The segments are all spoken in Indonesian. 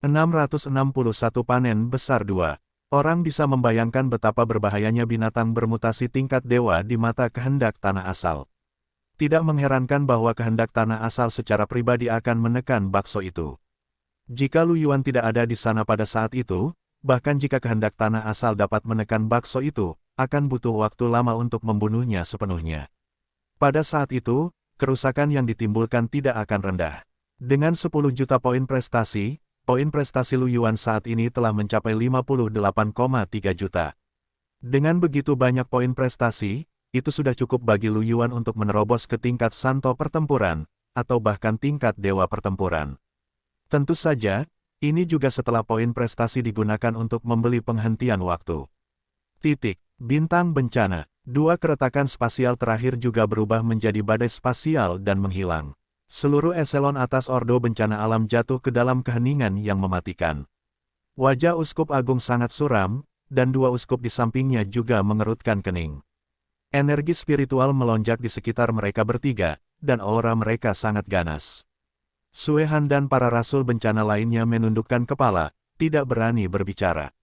661 panen besar 2. Orang bisa membayangkan betapa berbahayanya binatang bermutasi tingkat dewa di mata kehendak tanah asal. Tidak mengherankan bahwa kehendak tanah asal secara pribadi akan menekan bakso itu. Jika Lu Yuan tidak ada di sana pada saat itu, bahkan jika kehendak tanah asal dapat menekan bakso itu, akan butuh waktu lama untuk membunuhnya sepenuhnya. Pada saat itu, kerusakan yang ditimbulkan tidak akan rendah. Dengan 10 juta poin prestasi Lu Yuan saat ini telah mencapai 58,3 juta. Dengan begitu banyak poin prestasi, itu sudah cukup bagi Lu Yuan untuk menerobos ke tingkat santo pertempuran, atau bahkan tingkat dewa pertempuran. Tentu saja, ini juga setelah poin prestasi digunakan untuk membeli penghentian waktu. Bintang bencana. 2 keretakan spasial terakhir juga berubah menjadi badai spasial dan menghilang. Seluruh eselon atas Ordo Bencana Alam jatuh ke dalam keheningan yang mematikan. Wajah Uskup Agung sangat suram, dan 2 uskup di sampingnya juga mengerutkan kening. Energi spiritual melonjak di sekitar mereka bertiga, dan aura mereka sangat ganas. Sue Han dan para rasul bencana lainnya menundukkan kepala, tidak berani berbicara.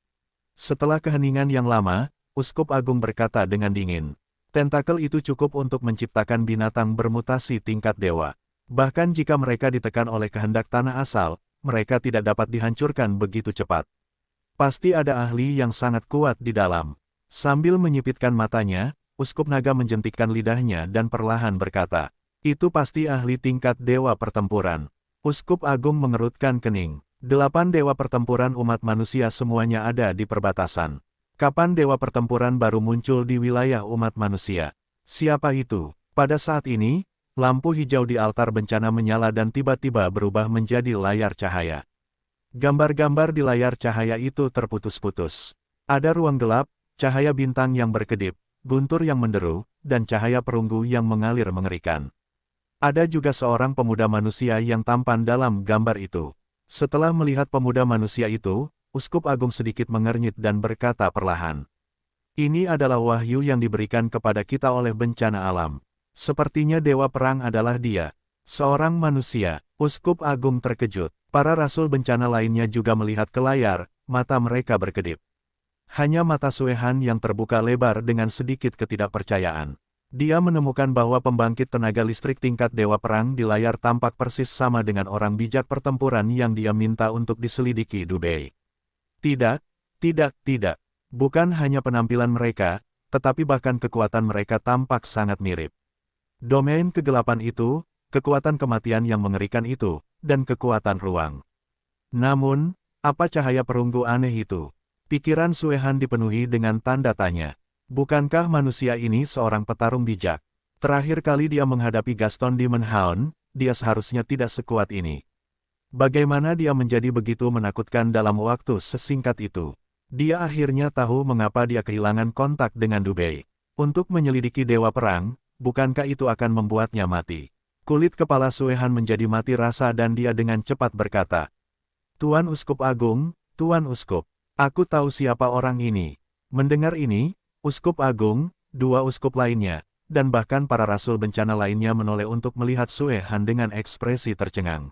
Setelah keheningan yang lama, Uskup Agung berkata dengan dingin, tentakel itu cukup untuk menciptakan binatang bermutasi tingkat dewa. Bahkan jika mereka ditekan oleh kehendak tanah asal, mereka tidak dapat dihancurkan begitu cepat. Pasti ada ahli yang sangat kuat di dalam. Sambil menyipitkan matanya, Uskup Naga menjentikkan lidahnya dan perlahan berkata, itu pasti ahli tingkat dewa pertempuran. Uskup Agung mengerutkan kening. 8 dewa pertempuran umat manusia semuanya ada di perbatasan. Kapan dewa pertempuran baru muncul di wilayah umat manusia? Siapa itu? Pada saat ini, lampu hijau di altar bencana menyala dan tiba-tiba berubah menjadi layar cahaya. Gambar-gambar di layar cahaya itu terputus-putus. Ada ruang gelap, cahaya bintang yang berkedip, guntur yang menderu, dan cahaya perunggu yang mengalir mengerikan. Ada juga seorang pemuda manusia yang tampan dalam gambar itu. Setelah melihat pemuda manusia itu, Uskup Agung sedikit mengernyit dan berkata perlahan. Ini adalah wahyu yang diberikan kepada kita oleh bencana alam. Sepertinya dewa perang adalah dia. Seorang manusia. Uskup Agung terkejut. Para rasul bencana lainnya juga melihat ke layar, mata mereka berkedip. Hanya mata Sue Han yang terbuka lebar dengan sedikit ketidakpercayaan. Dia menemukan bahwa pembangkit tenaga listrik tingkat dewa perang di layar tampak persis sama dengan orang bijak pertempuran yang dia minta untuk diselidiki Dubei. Tidak. Bukan hanya penampilan mereka, tetapi bahkan kekuatan mereka tampak sangat mirip. Domain kegelapan itu, kekuatan kematian yang mengerikan itu, dan kekuatan ruang. Namun, apa cahaya perunggu aneh itu? Pikiran Sue Han dipenuhi dengan tanda tanya. Bukankah manusia ini seorang petarung bijak? Terakhir kali dia menghadapi Gaston Demon Hound, dia seharusnya tidak sekuat ini. Bagaimana dia menjadi begitu menakutkan dalam waktu sesingkat itu? Dia akhirnya tahu mengapa dia kehilangan kontak dengan Dubei. Untuk menyelidiki dewa perang, bukankah itu akan membuatnya mati? Kulit kepala Sue Han menjadi mati rasa dan dia dengan cepat berkata, Tuan Uskup Agung, Tuan Uskup, aku tahu siapa orang ini. Mendengar ini, Uskup Agung, 2 uskup lainnya, dan bahkan para rasul bencana lainnya menoleh untuk melihat Sue Han dengan ekspresi tercengang.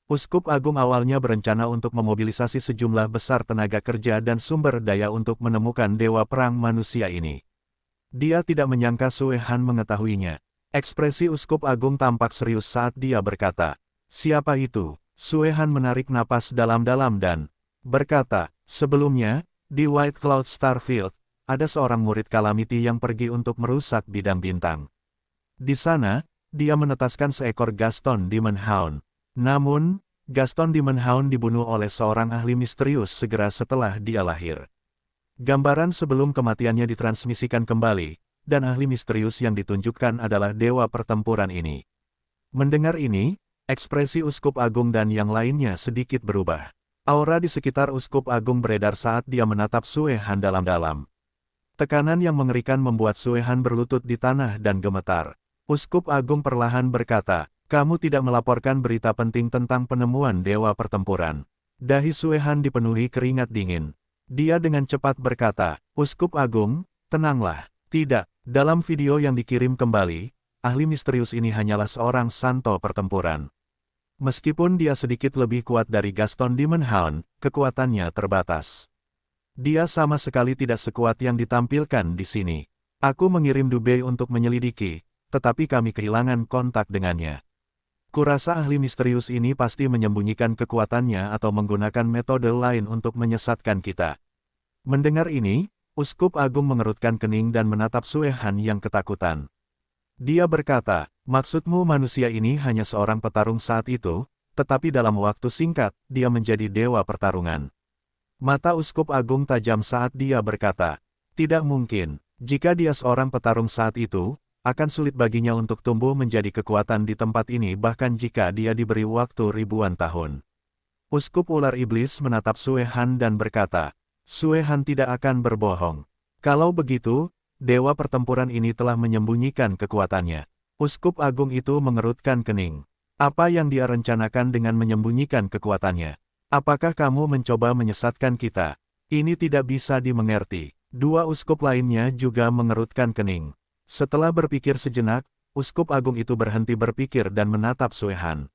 Uskup Agung awalnya berencana untuk memobilisasi sejumlah besar tenaga kerja dan sumber daya untuk menemukan dewa perang manusia ini. Dia tidak menyangka Sue Han mengetahuinya. Ekspresi Uskup Agung tampak serius saat dia berkata, siapa itu? Sue Han menarik napas dalam-dalam dan berkata, sebelumnya, di White Cloud Starfield, ada seorang murid Calamity yang pergi untuk merusak bidang bintang. Di sana, dia menetaskan seekor Gaston Demon Hound. Namun, Gaston Demon Hound dibunuh oleh seorang ahli misterius segera setelah dia lahir. Gambaran sebelum kematiannya ditransmisikan kembali, dan ahli misterius yang ditunjukkan adalah dewa pertempuran ini. Mendengar ini, ekspresi Uskup Agung dan yang lainnya sedikit berubah. Aura di sekitar Uskup Agung beredar saat dia menatap Sue Han dalam-dalam. Tekanan yang mengerikan membuat Sue Han berlutut di tanah dan gemetar. Uskup Agung perlahan berkata, kamu tidak melaporkan berita penting tentang penemuan dewa pertempuran. Dahi Sue Han dipenuhi keringat dingin. Dia dengan cepat berkata, Uskup Agung, tenanglah. Tidak, dalam video yang dikirim kembali, ahli misterius ini hanyalah seorang santo pertempuran. Meskipun dia sedikit lebih kuat dari Gaston Demon Hound, kekuatannya terbatas. Dia sama sekali tidak sekuat yang ditampilkan di sini. Aku mengirim Dubey untuk menyelidiki, tetapi kami kehilangan kontak dengannya. Kurasa ahli misterius ini pasti menyembunyikan kekuatannya atau menggunakan metode lain untuk menyesatkan kita. Mendengar ini, Uskup Agung mengerutkan kening dan menatap Sue Han yang ketakutan. Dia berkata, maksudmu manusia ini hanya seorang petarung saat itu, tetapi dalam waktu singkat, dia menjadi dewa pertarungan. Mata Uskup Agung tajam saat dia berkata, tidak mungkin, jika dia seorang petarung saat itu, akan sulit baginya untuk tumbuh menjadi kekuatan di tempat ini bahkan jika dia diberi waktu ribuan tahun. Uskup Ular Iblis menatap Sue Han dan berkata, Sue Han tidak akan berbohong. Kalau begitu, dewa pertempuran ini telah menyembunyikan kekuatannya. Uskup Agung itu mengerutkan kening. Apa yang dia rencanakan dengan menyembunyikan kekuatannya? Apakah kamu mencoba menyesatkan kita? Ini tidak bisa dimengerti. Dua uskup lainnya juga mengerutkan kening. Setelah berpikir sejenak, Uskup Agung itu berhenti berpikir dan menatap Sue Han.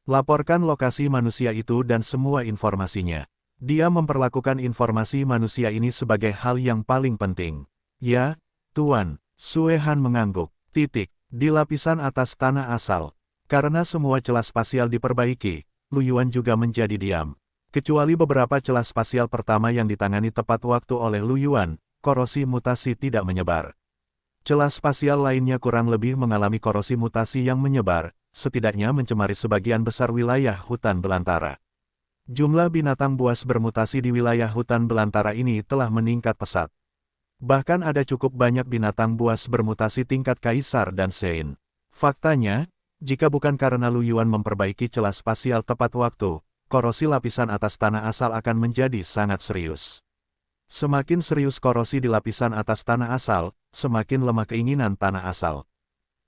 Laporkan lokasi manusia itu dan semua informasinya. Dia memperlakukan informasi manusia ini sebagai hal yang paling penting. Ya, Tuan, Sue Han mengangguk. Di lapisan atas tanah asal. Karena semua celah spasial diperbaiki, Lu Yuan juga menjadi diam. Kecuali beberapa celah spasial pertama yang ditangani tepat waktu oleh Lu Yuan, korosi mutasi tidak menyebar. Celah spasial lainnya kurang lebih mengalami korosi mutasi yang menyebar, setidaknya mencemari sebagian besar wilayah hutan belantara. Jumlah binatang buas bermutasi di wilayah hutan belantara ini telah meningkat pesat. Bahkan ada cukup banyak binatang buas bermutasi tingkat Kaisar dan Sein. Faktanya, jika bukan karena Lu Yuan memperbaiki celah spasial tepat waktu, korosi lapisan atas tanah asal akan menjadi sangat serius. Semakin serius korosi di lapisan atas tanah asal, semakin lemah keinginan tanah asal.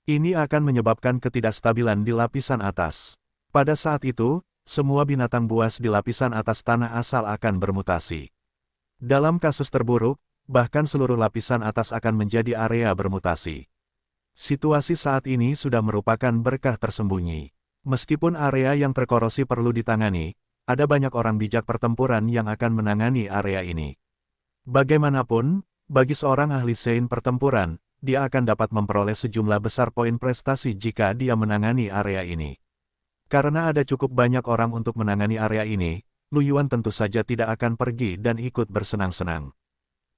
Ini akan menyebabkan ketidakstabilan di lapisan atas. Pada saat itu, semua binatang buas di lapisan atas tanah asal akan bermutasi. Dalam kasus terburuk, bahkan seluruh lapisan atas akan menjadi area bermutasi. Situasi saat ini sudah merupakan berkah tersembunyi. Meskipun area yang terkorosi perlu ditangani, ada banyak orang bijak pertempuran yang akan menangani area ini. Bagaimanapun, bagi seorang ahli Sein pertempuran, dia akan dapat memperoleh sejumlah besar poin prestasi jika dia menangani area ini. Karena ada cukup banyak orang untuk menangani area ini, Lu Yuan tentu saja tidak akan pergi dan ikut bersenang-senang.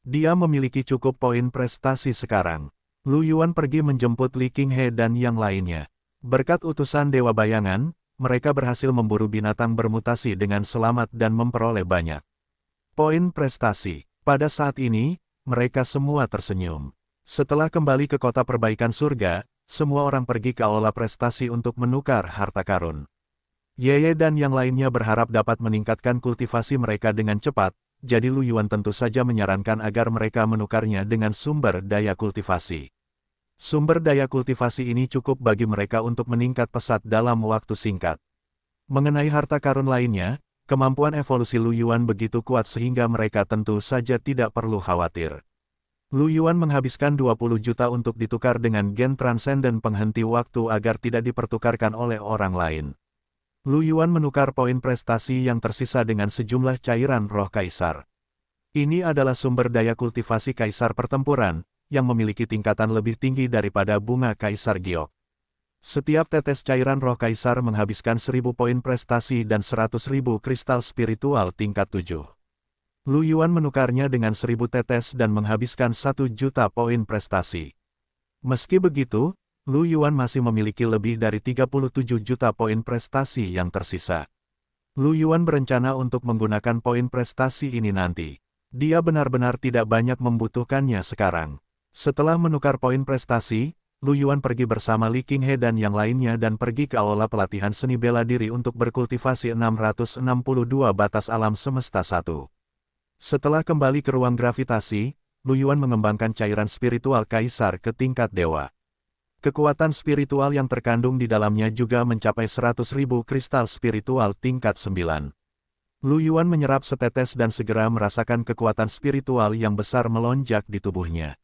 Dia memiliki cukup poin prestasi sekarang. Lu Yuan pergi menjemput Li Qinghe dan yang lainnya. Berkat utusan Dewa Bayangan, mereka berhasil memburu binatang bermutasi dengan selamat dan memperoleh banyak poin prestasi. Pada saat ini, mereka semua tersenyum. Setelah kembali ke kota perbaikan surga, semua orang pergi ke aula prestasi untuk menukar harta karun. Yeye dan yang lainnya berharap dapat meningkatkan kultivasi mereka dengan cepat, jadi Lu Yuan tentu saja menyarankan agar mereka menukarnya dengan sumber daya kultivasi. Sumber daya kultivasi ini cukup bagi mereka untuk meningkat pesat dalam waktu singkat. Mengenai harta karun lainnya, kemampuan evolusi Lu Yuan begitu kuat sehingga mereka tentu saja tidak perlu khawatir. Lu Yuan menghabiskan 20 juta untuk ditukar dengan gen transenden penghenti waktu agar tidak dipertukarkan oleh orang lain. Lu Yuan menukar poin prestasi yang tersisa dengan sejumlah cairan roh kaisar. Ini adalah sumber daya kultivasi kaisar pertempuran, yang memiliki tingkatan lebih tinggi daripada bunga kaisar giok. Setiap tetes cairan roh kaisar menghabiskan 1000 poin prestasi dan 100.000 kristal spiritual tingkat 7. Lu Yuan menukarnya dengan 1000 tetes dan menghabiskan 1 juta poin prestasi. Meski begitu, Lu Yuan masih memiliki lebih dari 37 juta poin prestasi yang tersisa. Lu Yuan berencana untuk menggunakan poin prestasi ini nanti. Dia benar-benar tidak banyak membutuhkannya sekarang. Setelah menukar poin prestasi, Lu Yuan pergi bersama Li Qinghe dan yang lainnya dan pergi ke aula pelatihan seni bela diri untuk berkultivasi 662 batas alam semesta 1. Setelah kembali ke ruang gravitasi, Lu Yuan mengembangkan cairan spiritual kaisar ke tingkat dewa. Kekuatan spiritual yang terkandung di dalamnya juga mencapai 100.000 kristal spiritual tingkat 9. Lu Yuan menyerap setetes dan segera merasakan kekuatan spiritual yang besar melonjak di tubuhnya.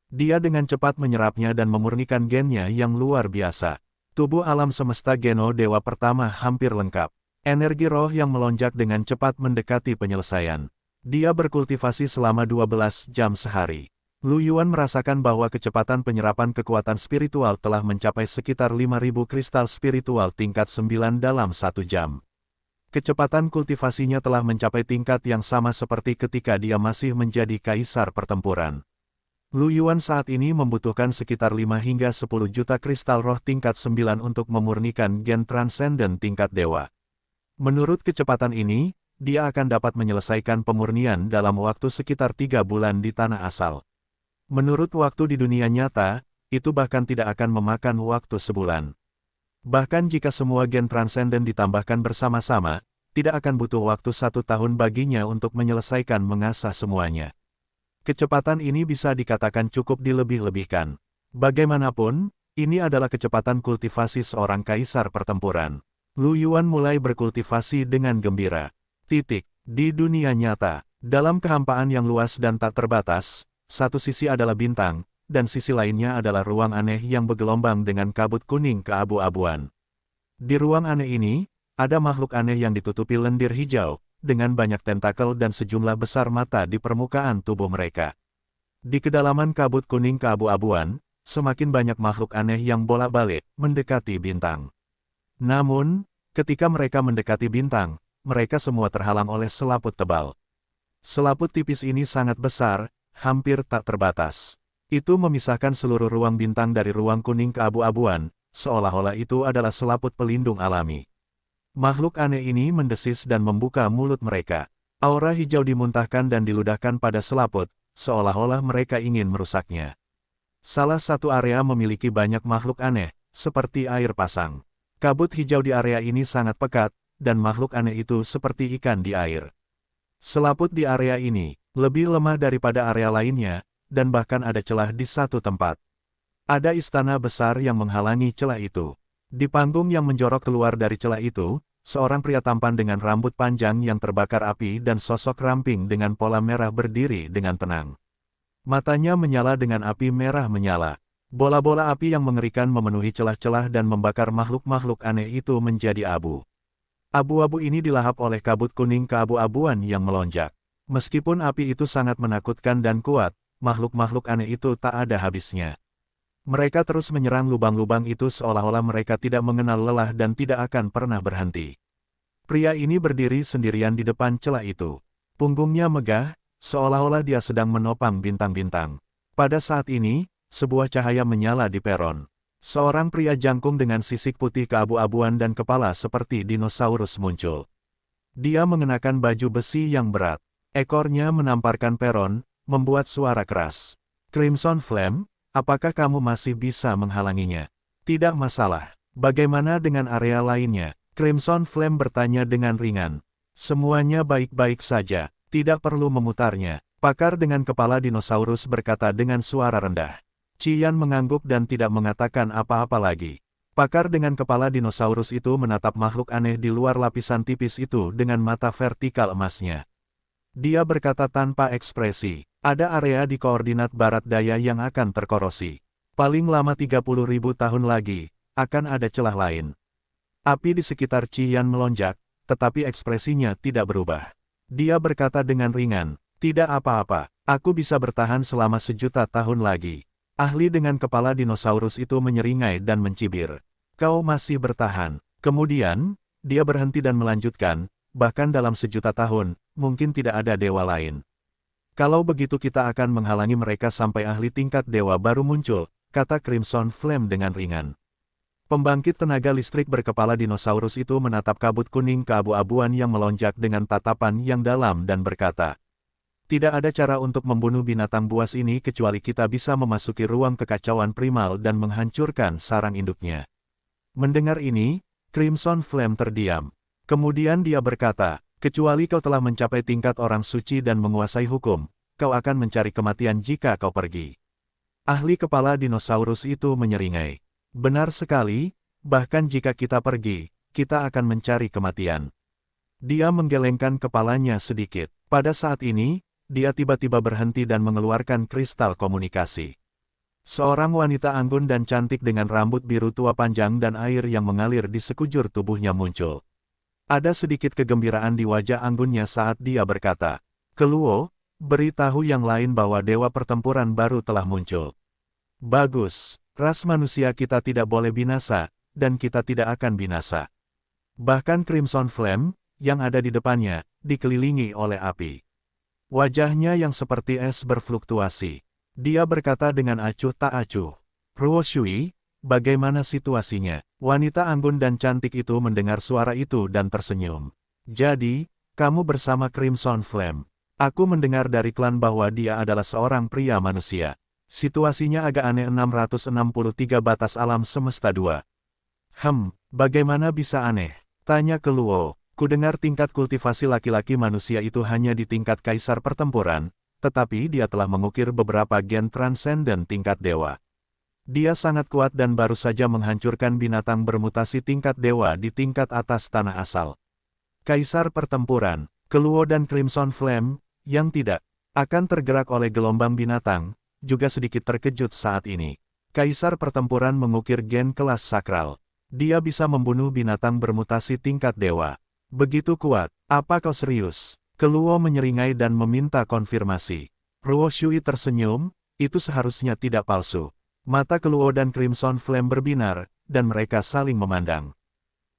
Dia dengan cepat menyerapnya dan memurnikan gennya yang luar biasa. Tubuh alam semesta Geno Dewa Pertama hampir lengkap. Energi roh yang melonjak dengan cepat mendekati penyelesaian. Dia berkultivasi selama 12 jam sehari. Lu Yuan merasakan bahwa kecepatan penyerapan kekuatan spiritual telah mencapai sekitar 5.000 kristal spiritual tingkat 9 dalam 1 jam. Kecepatan kultivasinya telah mencapai tingkat yang sama seperti ketika dia masih menjadi kaisar pertempuran. Lu Yuan saat ini membutuhkan sekitar 5 hingga 10 juta kristal roh tingkat 9 untuk memurnikan gen transenden tingkat dewa. Menurut kecepatan ini, dia akan dapat menyelesaikan pemurnian dalam waktu sekitar 3 bulan di tanah asal. Menurut waktu di dunia nyata, itu bahkan tidak akan memakan waktu sebulan. Bahkan jika semua gen transenden ditambahkan bersama-sama, tidak akan butuh waktu 1 tahun baginya untuk menyelesaikan mengasah semuanya. Kecepatan ini bisa dikatakan cukup dilebih-lebihkan. Bagaimanapun, ini adalah kecepatan kultivasi seorang kaisar pertempuran. Lu Yuan mulai berkultivasi dengan gembira. Di dunia nyata, dalam kehampaan yang luas dan tak terbatas, satu sisi adalah bintang, dan sisi lainnya adalah ruang aneh yang bergelombang dengan kabut kuning keabu-abuan. Di ruang aneh ini, ada makhluk aneh yang ditutupi lendir hijau, dengan banyak tentakel dan sejumlah besar mata di permukaan tubuh mereka. Di kedalaman kabut kuning keabu-abuan, semakin banyak makhluk aneh yang bolak-balik mendekati bintang. Namun, ketika mereka mendekati bintang, mereka semua terhalang oleh selaput tebal. Selaput tipis ini sangat besar, hampir tak terbatas. Itu memisahkan seluruh ruang bintang dari ruang kuning keabu-abuan, seolah-olah itu adalah selaput pelindung alami. Makhluk aneh ini mendesis dan membuka mulut mereka. Aura hijau dimuntahkan dan diludahkan pada selaput, seolah-olah mereka ingin merusaknya. Salah satu area memiliki banyak makhluk aneh, seperti air pasang. Kabut hijau di area ini sangat pekat, dan makhluk aneh itu seperti ikan di air. Selaput di area ini lebih lemah daripada area lainnya, dan bahkan ada celah di satu tempat. Ada istana besar yang menghalangi celah itu. Di panggung yang menjorok keluar dari celah itu, seorang pria tampan dengan rambut panjang yang terbakar api dan sosok ramping dengan pola merah berdiri dengan tenang. Matanya menyala dengan api merah menyala. Bola-bola api yang mengerikan memenuhi celah-celah dan membakar makhluk-makhluk aneh itu menjadi abu. Abu-abu ini dilahap oleh kabut kuning keabu-abuan yang melonjak. Meskipun api itu sangat menakutkan dan kuat, makhluk-makhluk aneh itu tak ada habisnya. Mereka terus menyerang lubang-lubang itu seolah-olah mereka tidak mengenal lelah dan tidak akan pernah berhenti. Pria ini berdiri sendirian di depan celah itu. Punggungnya megah, seolah-olah dia sedang menopang bintang-bintang. Pada saat ini, sebuah cahaya menyala di peron. Seorang pria jangkung dengan sisik putih keabu-abuan dan kepala seperti dinosaurus muncul. Dia mengenakan baju besi yang berat. Ekornya menamparkan peron, membuat suara keras. Crimson Flame, apakah kamu masih bisa menghalanginya? Tidak masalah. Bagaimana dengan area lainnya? Crimson Flame bertanya dengan ringan. Semuanya baik-baik saja, tidak perlu memutarnya. Pakar dengan kepala dinosaurus berkata dengan suara rendah. Qian mengangguk dan tidak mengatakan apa-apa lagi. Pakar dengan kepala dinosaurus itu menatap makhluk aneh di luar lapisan tipis itu dengan mata vertikal emasnya. Dia berkata tanpa ekspresi, ada area di koordinat barat daya yang akan terkorosi. Paling lama 30.000 tahun lagi, akan ada celah lain. Api di sekitar Qian melonjak, tetapi ekspresinya tidak berubah. Dia berkata dengan ringan, tidak apa-apa, aku bisa bertahan selama 1.000.000 tahun lagi. Ahli dengan kepala dinosaurus itu menyeringai dan mencibir. Kau masih bertahan. Kemudian, dia berhenti dan melanjutkan, bahkan dalam 1.000.000 tahun, mungkin tidak ada dewa lain. Kalau begitu kita akan menghalangi mereka sampai ahli tingkat dewa baru muncul, kata Crimson Flame dengan ringan. Pembangkit tenaga listrik berkepala dinosaurus itu menatap kabut kuning keabu-abuan yang melonjak dengan tatapan yang dalam dan berkata, tidak ada cara untuk membunuh binatang buas ini kecuali kita bisa memasuki ruang kekacauan primal dan menghancurkan sarang induknya. Mendengar ini, Crimson Flame terdiam. Kemudian dia berkata, kecuali kau telah mencapai tingkat orang suci dan menguasai hukum, kau akan mencari kematian jika kau pergi. Ahli kepala dinosaurus itu menyeringai. Benar sekali, bahkan jika kita pergi, kita akan mencari kematian. Dia menggelengkan kepalanya sedikit. Pada saat ini, dia tiba-tiba berhenti dan mengeluarkan kristal komunikasi. Seorang wanita anggun dan cantik dengan rambut biru tua panjang dan air yang mengalir di sekujur tubuhnya muncul. Ada sedikit kegembiraan di wajah anggunnya saat dia berkata, "Keluo, beritahu yang lain bahwa dewa pertempuran baru telah muncul." "Bagus, ras manusia kita tidak boleh binasa, dan kita tidak akan binasa." Bahkan Crimson Flame, yang ada di depannya, dikelilingi oleh api. Wajahnya yang seperti es berfluktuasi. Dia berkata dengan acuh tak acuh, "Ruo Shui, bagaimana situasinya?" Wanita anggun dan cantik itu mendengar suara itu dan tersenyum. "Jadi, kamu bersama Crimson Flame. Aku mendengar dari klan bahwa dia adalah seorang pria manusia. Situasinya agak aneh." 663 Batas Alam Semesta 2. Bagaimana bisa aneh? Tanya Keluo. "Kudengar tingkat kultivasi laki-laki manusia itu hanya di tingkat kaisar pertempuran, tetapi dia telah mengukir beberapa gen transenden tingkat dewa. Dia sangat kuat dan baru saja menghancurkan binatang bermutasi tingkat dewa di tingkat atas tanah asal." Kaisar pertempuran, Keluo dan Crimson Flame, yang tidak akan tergerak oleh gelombang binatang, juga sedikit terkejut saat ini. Kaisar pertempuran mengukir gen kelas sakral. Dia bisa membunuh binatang bermutasi tingkat dewa. Begitu kuat, apa kau serius? Keluo menyeringai dan meminta konfirmasi. Ruo Shui tersenyum, itu seharusnya tidak palsu. Mata Keluo dan Crimson Flame berbinar, dan mereka saling memandang.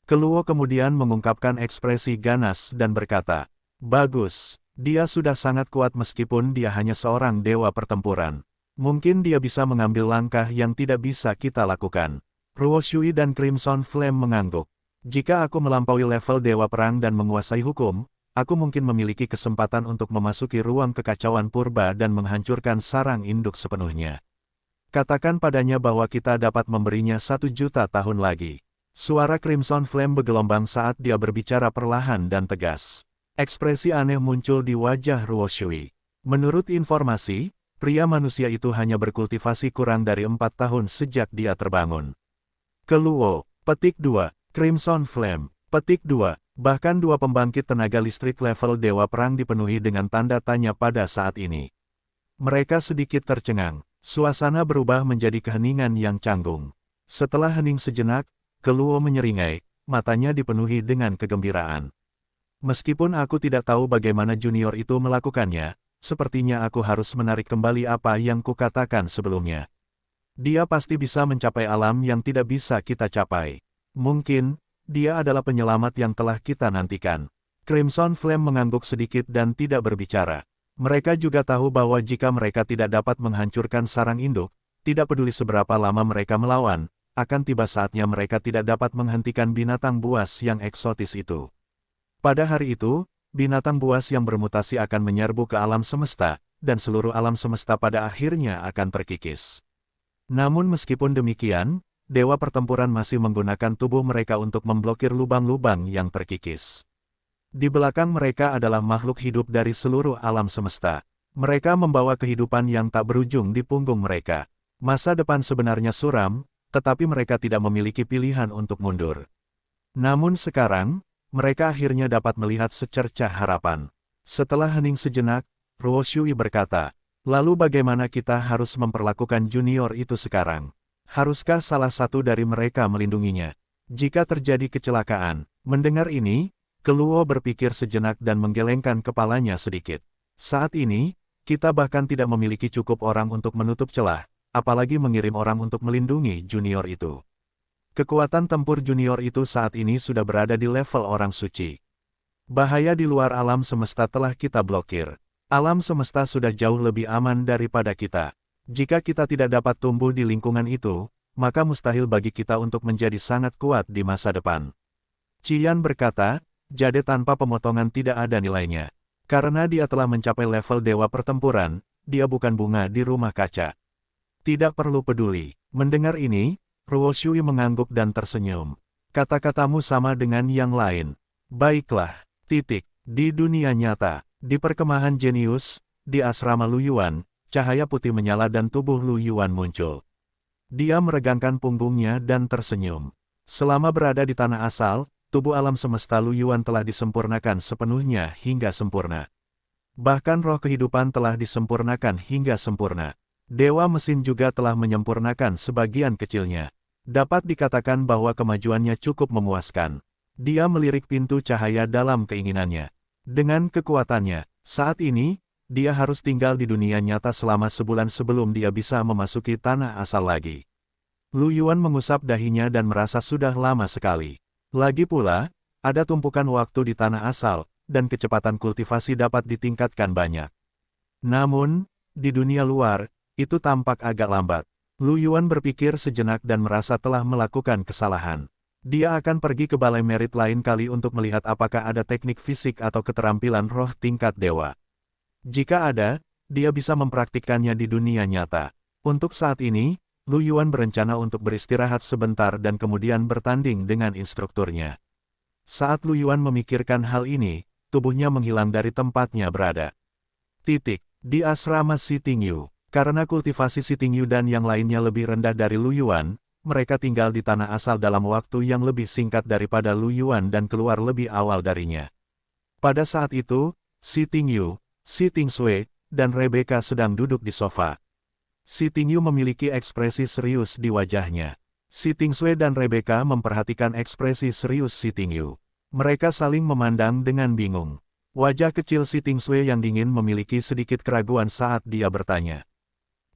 Keluo kemudian mengungkapkan ekspresi ganas dan berkata, "Bagus, dia sudah sangat kuat meskipun dia hanya seorang dewa pertempuran. Mungkin dia bisa mengambil langkah yang tidak bisa kita lakukan." Ruo Shui dan Crimson Flame mengangguk. "Jika aku melampaui level dewa perang dan menguasai hukum, aku mungkin memiliki kesempatan untuk memasuki ruang kekacauan purba dan menghancurkan sarang induk sepenuhnya. Katakan padanya bahwa kita dapat memberinya 1.000.000 tahun lagi." Suara Crimson Flame bergelombang saat dia berbicara perlahan dan tegas. Ekspresi aneh muncul di wajah Ruo Shui. Menurut informasi, pria manusia itu hanya berkultivasi kurang dari 4 tahun sejak dia terbangun. Keluo, petik 2, Crimson Flame, petik 2. Bahkan dua pembangkit tenaga listrik level dewa perang dipenuhi dengan tanda tanya pada saat ini. Mereka sedikit tercengang. Suasana berubah menjadi keheningan yang canggung. Setelah hening sejenak, Keluo menyeringai, matanya dipenuhi dengan kegembiraan. "Meskipun aku tidak tahu bagaimana junior itu melakukannya, sepertinya aku harus menarik kembali apa yang kukatakan sebelumnya. Dia pasti bisa mencapai alam yang tidak bisa kita capai. Mungkin, dia adalah penyelamat yang telah kita nantikan." Crimson Flame mengangguk sedikit dan tidak berbicara. Mereka juga tahu bahwa jika mereka tidak dapat menghancurkan sarang induk, tidak peduli seberapa lama mereka melawan, akan tiba saatnya mereka tidak dapat menghentikan binatang buas yang eksotis itu. Pada hari itu, binatang buas yang bermutasi akan menyerbu ke alam semesta, dan seluruh alam semesta pada akhirnya akan terkikis. Namun meskipun demikian, dewa pertempuran masih menggunakan tubuh mereka untuk memblokir lubang-lubang yang terkikis. Di belakang mereka adalah makhluk hidup dari seluruh alam semesta. Mereka membawa kehidupan yang tak berujung di punggung mereka. Masa depan sebenarnya suram, tetapi mereka tidak memiliki pilihan untuk mundur. Namun sekarang, mereka akhirnya dapat melihat secercah harapan. Setelah hening sejenak, Ruo Shui berkata, "Lalu bagaimana kita harus memperlakukan junior itu sekarang? Haruskah salah satu dari mereka melindunginya jika terjadi kecelakaan?" Mendengar ini, Keluo berpikir sejenak dan menggelengkan kepalanya sedikit. "Saat ini, kita bahkan tidak memiliki cukup orang untuk menutup celah, apalagi mengirim orang untuk melindungi junior itu. Kekuatan tempur junior itu saat ini sudah berada di level orang suci. Bahaya di luar alam semesta telah kita blokir. Alam semesta sudah jauh lebih aman daripada kita. Jika kita tidak dapat tumbuh di lingkungan itu, maka mustahil bagi kita untuk menjadi sangat kuat di masa depan." Qian berkata, "Jade tanpa pemotongan tidak ada nilainya. Karena dia telah mencapai level dewa pertempuran, dia bukan bunga di rumah kaca. Tidak perlu peduli." Mendengar ini, Ruo Shui mengangguk dan tersenyum. "Kata-katamu sama dengan yang lain. Baiklah, titik. Di dunia nyata, di perkemahan jenius, di asrama Lu Yuan, cahaya putih menyala dan tubuh Lu Yuan muncul. Dia meregangkan punggungnya dan tersenyum. Selama berada di tanah asal, tubuh alam semesta Lu Yuan telah disempurnakan sepenuhnya hingga sempurna. Bahkan roh kehidupan telah disempurnakan hingga sempurna. Dewa mesin juga telah menyempurnakan sebagian kecilnya. Dapat dikatakan bahwa kemajuannya cukup memuaskan. Dia melirik pintu cahaya dalam keinginannya. Dengan kekuatannya, saat ini, dia harus tinggal di dunia nyata selama sebulan sebelum dia bisa memasuki tanah asal lagi. Lu Yuan mengusap dahinya dan merasa sudah lama sekali. Lagi pula, ada tumpukan waktu di tanah asal, dan kecepatan kultivasi dapat ditingkatkan banyak. Namun, di dunia luar, itu tampak agak lambat. Lu Yuan berpikir sejenak dan merasa telah melakukan kesalahan. Dia akan pergi ke balai merit lain kali untuk melihat apakah ada teknik fisik atau keterampilan roh tingkat dewa. Jika ada, dia bisa mempraktikkannya di dunia nyata. Untuk saat ini, Lu Yuan berencana untuk beristirahat sebentar dan kemudian bertanding dengan instrukturnya. Saat Lu Yuan memikirkan hal ini, tubuhnya menghilang dari tempatnya berada. Di asrama Si Tingyu. Karena kultivasi Si Tingyu dan yang lainnya lebih rendah dari Lu Yuan, mereka tinggal di tanah asal dalam waktu yang lebih singkat daripada Lu Yuan dan keluar lebih awal darinya. Pada saat itu, Si Tingyu, Si Tingsui, dan Rebecca sedang duduk di sofa. Si Tingyu memiliki ekspresi serius di wajahnya. Si Tingsui dan Rebecca memperhatikan ekspresi serius Si Tingyu. Mereka saling memandang dengan bingung. Wajah kecil Si Tingsui yang dingin memiliki sedikit keraguan saat dia bertanya.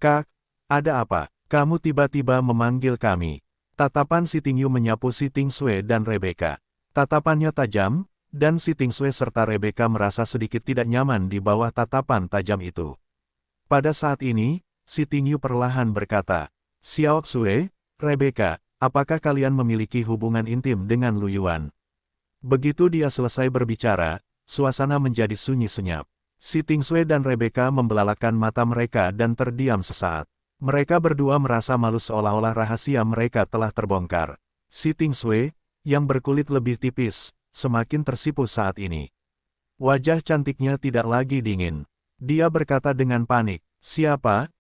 Kak, ada apa? Kamu tiba-tiba memanggil kami. Tatapan Si Tingyu menyapu Si Tingsui dan Rebecca. Tatapannya tajam, dan Si Tingsui serta Rebecca merasa sedikit tidak nyaman di bawah tatapan tajam itu. Pada saat ini, Si Tingyu perlahan berkata, Xiao Xue, Rebecca, apakah kalian memiliki hubungan intim dengan Lu Yuan? Begitu dia selesai berbicara, suasana menjadi sunyi senyap. Si Tingsui dan Rebecca membelalakan mata mereka dan terdiam sesaat. Mereka berdua merasa malu seolah-olah rahasia mereka telah terbongkar. Si Tingsui, yang berkulit lebih tipis, semakin tersipu saat ini. Wajah cantiknya tidak lagi dingin. Dia berkata dengan panik, siapa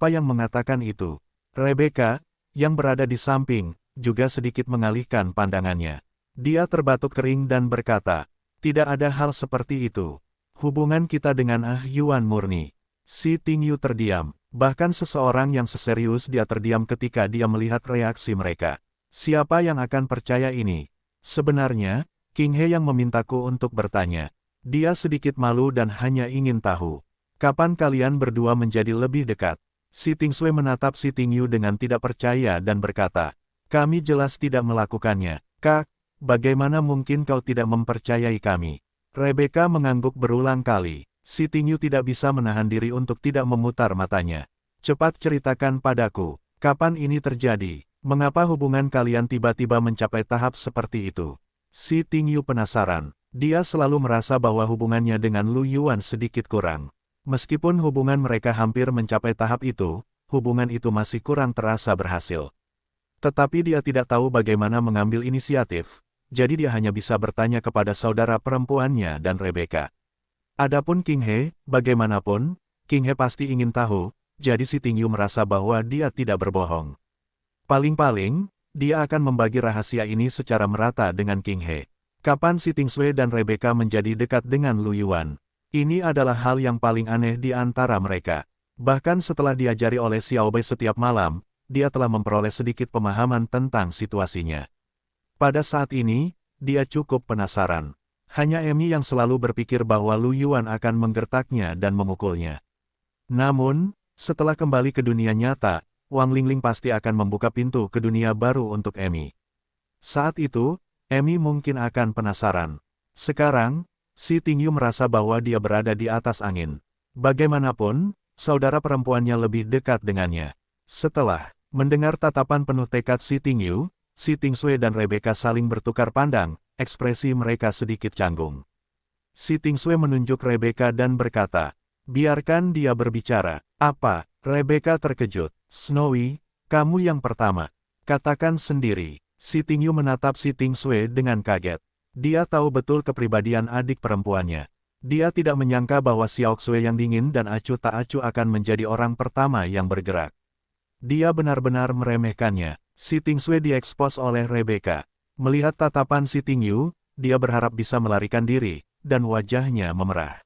yang mengatakan itu? Rebecca, yang berada di samping, juga sedikit mengalihkan pandangannya. Dia terbatuk kering dan berkata, tidak ada hal seperti itu. Hubungan kita dengan Yuan murni. Si Tingyu terdiam. Bahkan seseorang yang seserius dia terdiam ketika dia melihat reaksi mereka. Siapa yang akan percaya ini? Sebenarnya, King He yang memintaku untuk bertanya. Dia sedikit malu dan hanya ingin tahu. Kapan kalian berdua menjadi lebih dekat? Si Tingsui menatap Si Tingyu dengan tidak percaya dan berkata, kami jelas tidak melakukannya. Kak, bagaimana mungkin kau tidak mempercayai kami? Rebecca mengangguk berulang kali. Si Tingyu tidak bisa menahan diri untuk tidak memutar matanya. Cepat ceritakan padaku, kapan ini terjadi? Mengapa hubungan kalian tiba-tiba mencapai tahap seperti itu? Si Tingyu penasaran. Dia selalu merasa bahwa hubungannya dengan Lu Yuan sedikit kurang. Meskipun hubungan mereka hampir mencapai tahap itu, hubungan itu masih kurang terasa berhasil. Tetapi dia tidak tahu bagaimana mengambil inisiatif. Jadi dia hanya bisa bertanya kepada saudara perempuannya dan Rebecca. Adapun King He, bagaimanapun, King He pasti ingin tahu, jadi Si Tingyu merasa bahwa dia tidak berbohong. Paling-paling, dia akan membagi rahasia ini secara merata dengan King He. Kapan Si Tingsui dan Rebecca menjadi dekat dengan Lu Yuan? Ini adalah hal yang paling aneh di antara mereka. Bahkan setelah diajari oleh Xiao Bei setiap malam, dia telah memperoleh sedikit pemahaman tentang situasinya. Pada saat ini, dia cukup penasaran. Hanya Emi yang selalu berpikir bahwa Lu Yuan akan menggertaknya dan memukulnya. Namun, setelah kembali ke dunia nyata, Wang Lingling pasti akan membuka pintu ke dunia baru untuk Emi. Saat itu, Emi mungkin akan penasaran. Sekarang, Si Tingyu merasa bahwa dia berada di atas angin. Bagaimanapun, saudara perempuannya lebih dekat dengannya. Setelah mendengar tatapan penuh tekad Si Tingyu, Si Tingsui dan Rebecca saling bertukar pandang, ekspresi mereka sedikit canggung. Si Tingsui menunjuk Rebecca dan berkata, biarkan dia berbicara. Apa? Rebecca terkejut. Snowy, kamu yang pertama. Katakan sendiri. Si Tingyu menatap Si Tingsui dengan kaget. Dia tahu betul kepribadian adik perempuannya. Dia tidak menyangka bahwa Xiao Xue yang dingin dan acuh tak acuh akan menjadi orang pertama yang bergerak. Dia benar-benar meremehkannya. Si Tingsui diekspos oleh Rebecca. Melihat tatapan Si Tingyu, dia berharap bisa melarikan diri, dan wajahnya memerah.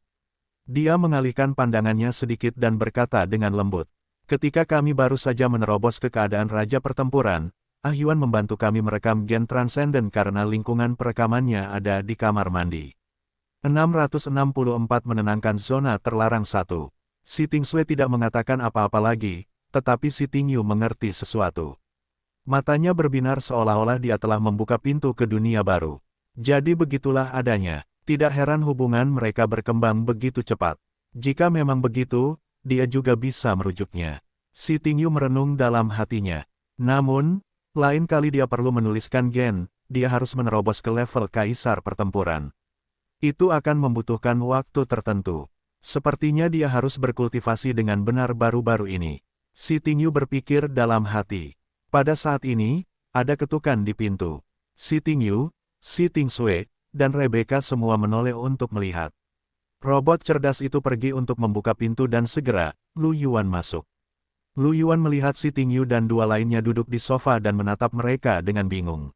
Dia mengalihkan pandangannya sedikit dan berkata dengan lembut. Ketika kami baru saja menerobos ke keadaan Raja Pertempuran, Ah Yuan membantu kami merekam gen transenden karena lingkungan perekamannya ada di kamar mandi. 664 menenangkan zona terlarang 1. Si Tingsue tidak mengatakan apa-apa lagi, tetapi si Tingyu mengerti sesuatu. Matanya berbinar seolah-olah dia telah membuka pintu ke dunia baru. Jadi begitulah adanya. Tidak heran hubungan mereka berkembang begitu cepat. Jika memang begitu, dia juga bisa merujuknya. Si Tingyu merenung dalam hatinya. Namun, lain kali dia perlu menuliskan gen, dia harus menerobos ke level Kaisar Pertempuran. Itu akan membutuhkan waktu tertentu. Sepertinya dia harus berkultivasi dengan benar baru-baru ini. Si Tingyu berpikir dalam hati. Pada saat ini, ada ketukan di pintu. Si Tingyu, si Tingsue, dan Rebecca semua menoleh untuk melihat. Robot cerdas itu pergi untuk membuka pintu dan segera, Lu Yuan masuk. Lu Yuan melihat si Tingyu dan dua lainnya duduk di sofa dan menatap mereka dengan bingung.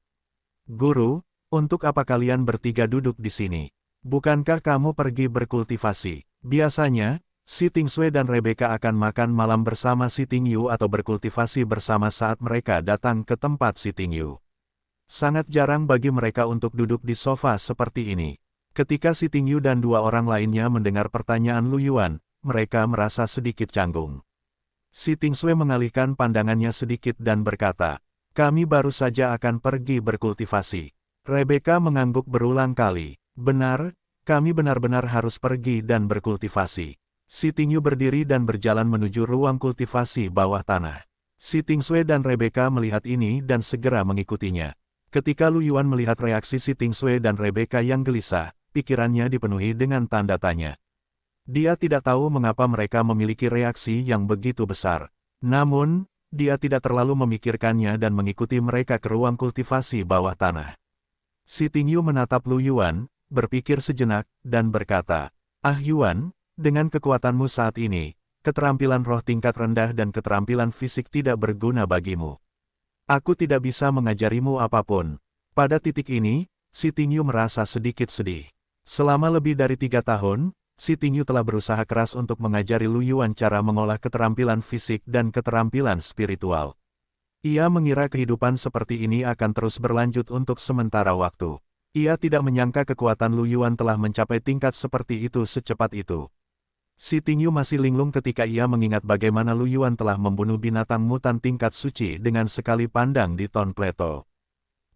Guru, untuk apa kalian bertiga duduk di sini? Bukankah kamu pergi berkultivasi? Biasanya, si Tingsue dan Rebecca akan makan malam bersama si Tingyu atau berkultivasi bersama saat mereka datang ke tempat si Tingyu. Sangat jarang bagi mereka untuk duduk di sofa seperti ini. Ketika si Tingyu dan dua orang lainnya mendengar pertanyaan Lu Yuan, mereka merasa sedikit canggung. Si Tingsue mengalihkan pandangannya sedikit dan berkata, kami baru saja akan pergi berkultivasi. Rebecca mengangguk berulang kali. Benar, kami benar-benar harus pergi dan berkultivasi. Si Tingyu berdiri dan berjalan menuju ruang kultivasi bawah tanah. Si Tingsue dan Rebecca melihat ini dan segera mengikutinya. Ketika Lu Yuan melihat reaksi si Tingsue dan Rebecca yang gelisah, pikirannya dipenuhi dengan tanda tanya. Dia tidak tahu mengapa mereka memiliki reaksi yang begitu besar. Namun, dia tidak terlalu memikirkannya dan mengikuti mereka ke ruang kultivasi bawah tanah. Si Tingyu menatap Lu Yuan, berpikir sejenak, dan berkata, Ah Yuan, dengan kekuatanmu saat ini, keterampilan roh tingkat rendah dan keterampilan fisik tidak berguna bagimu. Aku tidak bisa mengajarimu apapun. Pada titik ini, si Tingyu merasa sedikit sedih. Selama lebih dari 3 tahun, si Tingyu telah berusaha keras untuk mengajari Lu Yuan cara mengolah keterampilan fisik dan keterampilan spiritual. Ia mengira kehidupan seperti ini akan terus berlanjut untuk sementara waktu. Ia tidak menyangka kekuatan Lu Yuan telah mencapai tingkat seperti itu secepat itu. Si Tingyu masih linglung ketika ia mengingat bagaimana Lu Yuan telah membunuh binatang mutan tingkat suci dengan sekali pandang di Ton Plateau.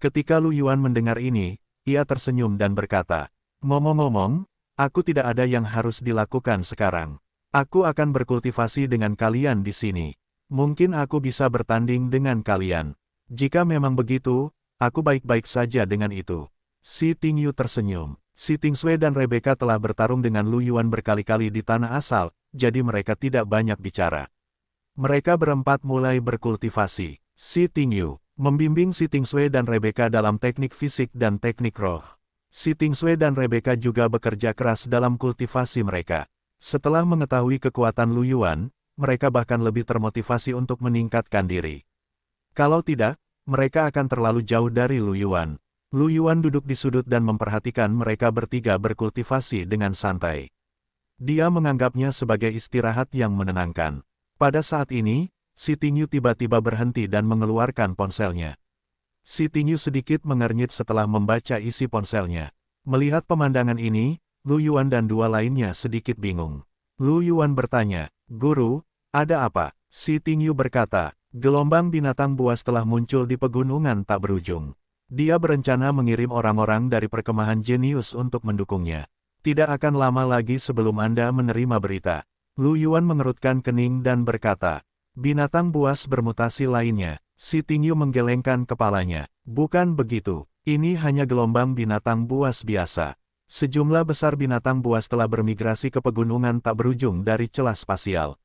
Ketika Lu Yuan mendengar ini, ia tersenyum dan berkata, ngomong-ngomong, aku tidak ada yang harus dilakukan sekarang. Aku akan berkultivasi dengan kalian di sini. Mungkin aku bisa bertanding dengan kalian. Jika memang begitu, aku baik-baik saja dengan itu. Si Tingyu tersenyum. Si Tingsue dan Rebecca telah bertarung dengan Lu Yuan berkali-kali di tanah asal, jadi mereka tidak banyak bicara. Mereka berempat mulai berkultivasi. Si Tingyu membimbing si Tingsue dan Rebecca dalam teknik fisik dan teknik roh. Si Tingsue dan Rebecca juga bekerja keras dalam kultivasi mereka. Setelah mengetahui kekuatan Lu Yuan, mereka bahkan lebih termotivasi untuk meningkatkan diri. Kalau tidak, mereka akan terlalu jauh dari Lu Yuan. Lu Yuan duduk di sudut dan memperhatikan mereka bertiga berkultivasi dengan santai. Dia menganggapnya sebagai istirahat yang menenangkan. Pada saat ini, si Tingyu tiba-tiba berhenti dan mengeluarkan ponselnya. Si Tingyu sedikit mengernyit setelah membaca isi ponselnya. Melihat pemandangan ini, Lu Yuan dan dua lainnya sedikit bingung. Lu Yuan bertanya, Guru, ada apa? Si Tingyu berkata, gelombang binatang buas telah muncul di pegunungan tak berujung. Dia berencana mengirim orang-orang dari perkemahan jenius untuk mendukungnya. Tidak akan lama lagi sebelum Anda menerima berita. Lu Yuan mengerutkan kening dan berkata, binatang buas bermutasi lainnya. Si Tingyu menggelengkan kepalanya. Bukan begitu, ini hanya gelombang binatang buas biasa. Sejumlah besar binatang buas telah bermigrasi ke pegunungan tak berujung dari celah spasial.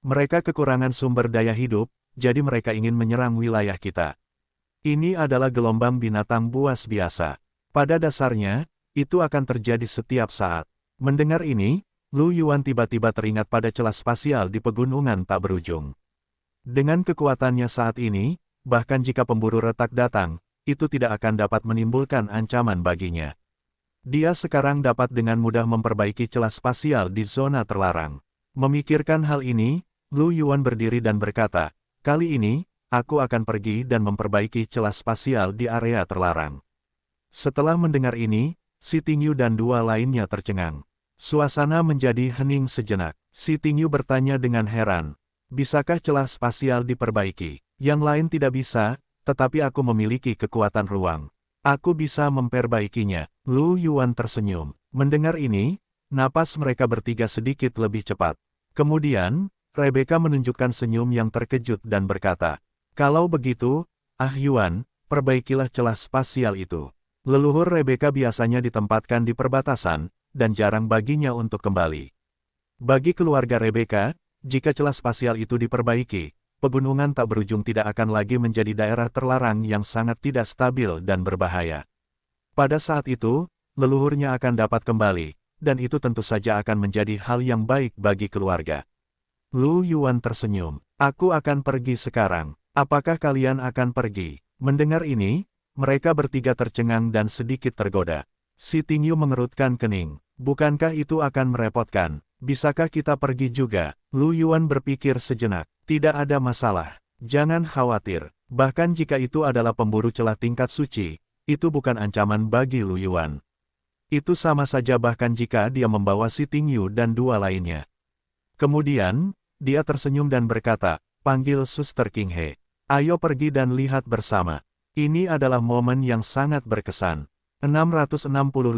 Mereka kekurangan sumber daya hidup, jadi mereka ingin menyerang wilayah kita. Ini adalah gelombang binatang buas biasa. Pada dasarnya, itu akan terjadi setiap saat. Mendengar ini, Lu Yuan tiba-tiba teringat pada celah spasial di pegunungan tak berujung. Dengan kekuatannya saat ini, bahkan jika pemburu retak datang, itu tidak akan dapat menimbulkan ancaman baginya. Dia sekarang dapat dengan mudah memperbaiki celah spasial di zona terlarang. Memikirkan hal ini, Lu Yuan berdiri dan berkata, kali ini, aku akan pergi dan memperbaiki celah spasial di area terlarang. Setelah mendengar ini, Si Tingyu dan dua lainnya tercengang. Suasana menjadi hening sejenak. Si Tingyu bertanya dengan heran, bisakah celah spasial diperbaiki? Yang lain tidak bisa, tetapi aku memiliki kekuatan ruang. Aku bisa memperbaikinya. Lu Yuan tersenyum. Mendengar ini, napas mereka bertiga sedikit lebih cepat. Kemudian, Rebecca menunjukkan senyum yang terkejut dan berkata, kalau begitu, Yuan, perbaikilah celah spasial itu. Leluhur Rebecca biasanya ditempatkan di perbatasan, dan jarang baginya untuk kembali. Bagi keluarga Rebecca, jika celah spasial itu diperbaiki, pegunungan tak berujung tidak akan lagi menjadi daerah terlarang yang sangat tidak stabil dan berbahaya. Pada saat itu, leluhurnya akan dapat kembali, dan itu tentu saja akan menjadi hal yang baik bagi keluarga. Lu Yuan tersenyum. Aku akan pergi sekarang. Apakah kalian akan pergi? Mendengar ini, mereka bertiga tercengang dan sedikit tergoda. Si Tingyu mengerutkan kening. Bukankah itu akan merepotkan? Bisakah kita pergi juga? Lu Yuan berpikir sejenak. Tidak ada masalah. Jangan khawatir. Bahkan jika itu adalah pemburu celah tingkat suci, itu bukan ancaman bagi Lu Yuan. Itu sama saja bahkan jika dia membawa Si Tingyu dan dua lainnya. Kemudian, dia tersenyum dan berkata, panggil Suster King He. Ayo pergi dan lihat bersama. Ini adalah momen yang sangat berkesan. 665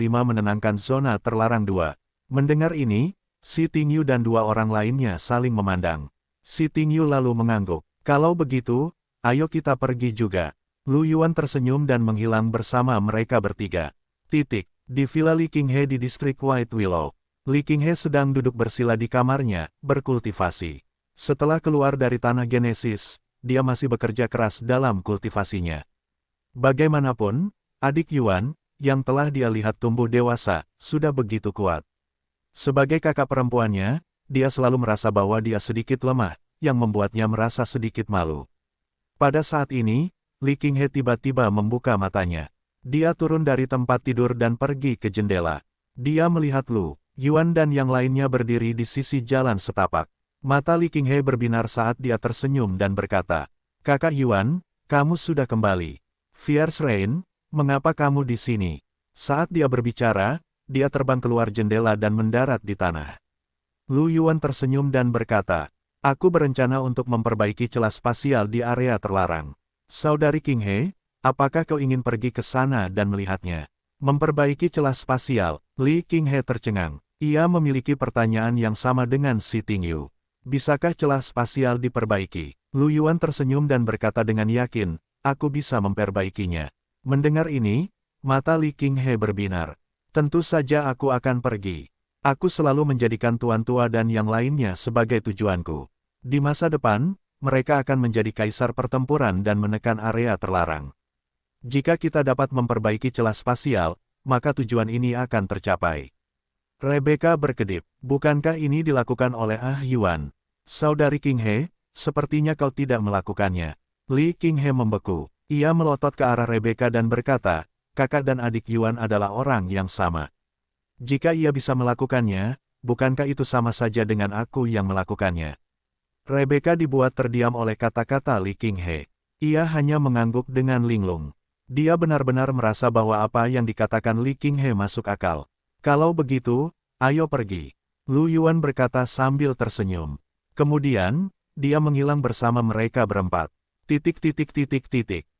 menenangkan zona terlarang 2. Mendengar ini, Si Tingyu dan dua orang lainnya saling memandang. Si Tingyu lalu mengangguk. Kalau begitu, ayo kita pergi juga. Lu Yuan tersenyum dan menghilang bersama mereka bertiga. Di Villa Li Qinghe di distrik White Willow. Li Qinghe sedang duduk bersila di kamarnya, berkultivasi. Setelah keluar dari tanah Genesis, dia masih bekerja keras dalam kultivasinya. Bagaimanapun, adik Yuan, yang telah dia lihat tumbuh dewasa, sudah begitu kuat. Sebagai kakak perempuannya, dia selalu merasa bahwa dia sedikit lemah, yang membuatnya merasa sedikit malu. Pada saat ini, Li Qinghe tiba-tiba membuka matanya. Dia turun dari tempat tidur dan pergi ke jendela. Dia melihat Lu Yuan dan yang lainnya berdiri di sisi jalan setapak. Mata Li Qinghe berbinar saat dia tersenyum dan berkata, Kakak Yuan, kamu sudah kembali. Fierce Rain, mengapa kamu di sini? Saat dia berbicara, dia terbang keluar jendela dan mendarat di tanah. Lu Yuan tersenyum dan berkata, aku berencana untuk memperbaiki celah spasial di area terlarang. Saudari Qinghe, apakah kau ingin pergi ke sana dan melihatnya? Memperbaiki celah spasial, Li Qinghe tercengang. Ia memiliki pertanyaan yang sama dengan Si Tingyu. Bisakah celah spasial diperbaiki? Lu Yuan tersenyum dan berkata dengan yakin, aku bisa memperbaikinya. Mendengar ini, mata Li Qinghe berbinar. Tentu saja aku akan pergi. Aku selalu menjadikan tuan tua dan yang lainnya sebagai tujuanku. Di masa depan, mereka akan menjadi kaisar pertempuran dan menekan area terlarang. Jika kita dapat memperbaiki celah spasial, maka tujuan ini akan tercapai. Rebecca berkedip. Bukankah ini dilakukan oleh Yuan? Saudari Qinghe, sepertinya kau tidak melakukannya. Li Qinghe membeku. Ia melotot ke arah Rebecca dan berkata, kakak dan adik Yuan adalah orang yang sama. Jika ia bisa melakukannya, bukankah itu sama saja dengan aku yang melakukannya? Rebecca dibuat terdiam oleh kata-kata Li Qinghe. Ia hanya mengangguk dengan linglung. Dia benar-benar merasa bahwa apa yang dikatakan Li Qinghe masuk akal. Kalau begitu, ayo pergi. Lu Yuan berkata sambil tersenyum. Kemudian, dia menghilang bersama mereka berempat.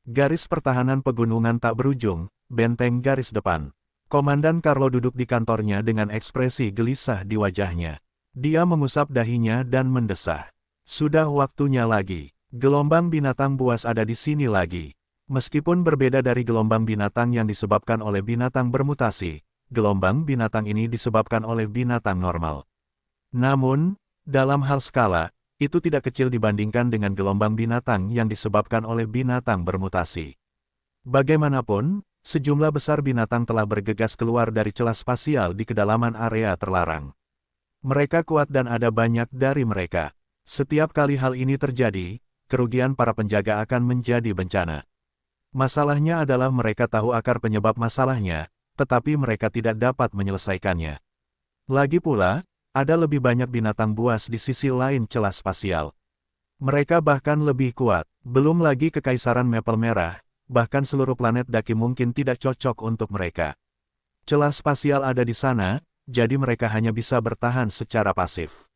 Garis pertahanan pegunungan tak berujung, benteng garis depan. Komandan Carlo duduk di kantornya dengan ekspresi gelisah di wajahnya. Dia mengusap dahinya dan mendesah. Sudah waktunya lagi. Gelombang binatang buas ada di sini lagi. Meskipun berbeda dari gelombang binatang yang disebabkan oleh binatang bermutasi, gelombang binatang ini disebabkan oleh binatang normal. Namun, dalam hal skala, itu tidak kecil dibandingkan dengan gelombang binatang yang disebabkan oleh binatang bermutasi. Bagaimanapun, sejumlah besar binatang telah bergegas keluar dari celah spasial di kedalaman area terlarang. Mereka kuat dan ada banyak dari mereka. Setiap kali hal ini terjadi, kerugian para penjaga akan menjadi bencana. Masalahnya adalah mereka tahu akar penyebab masalahnya, tetapi mereka tidak dapat menyelesaikannya. Lagi pula, ada lebih banyak binatang buas di sisi lain celah spasial. Mereka bahkan lebih kuat, belum lagi kekaisaran Maple Merah, bahkan seluruh planet Daki mungkin tidak cocok untuk mereka. Celah spasial ada di sana, jadi mereka hanya bisa bertahan secara pasif.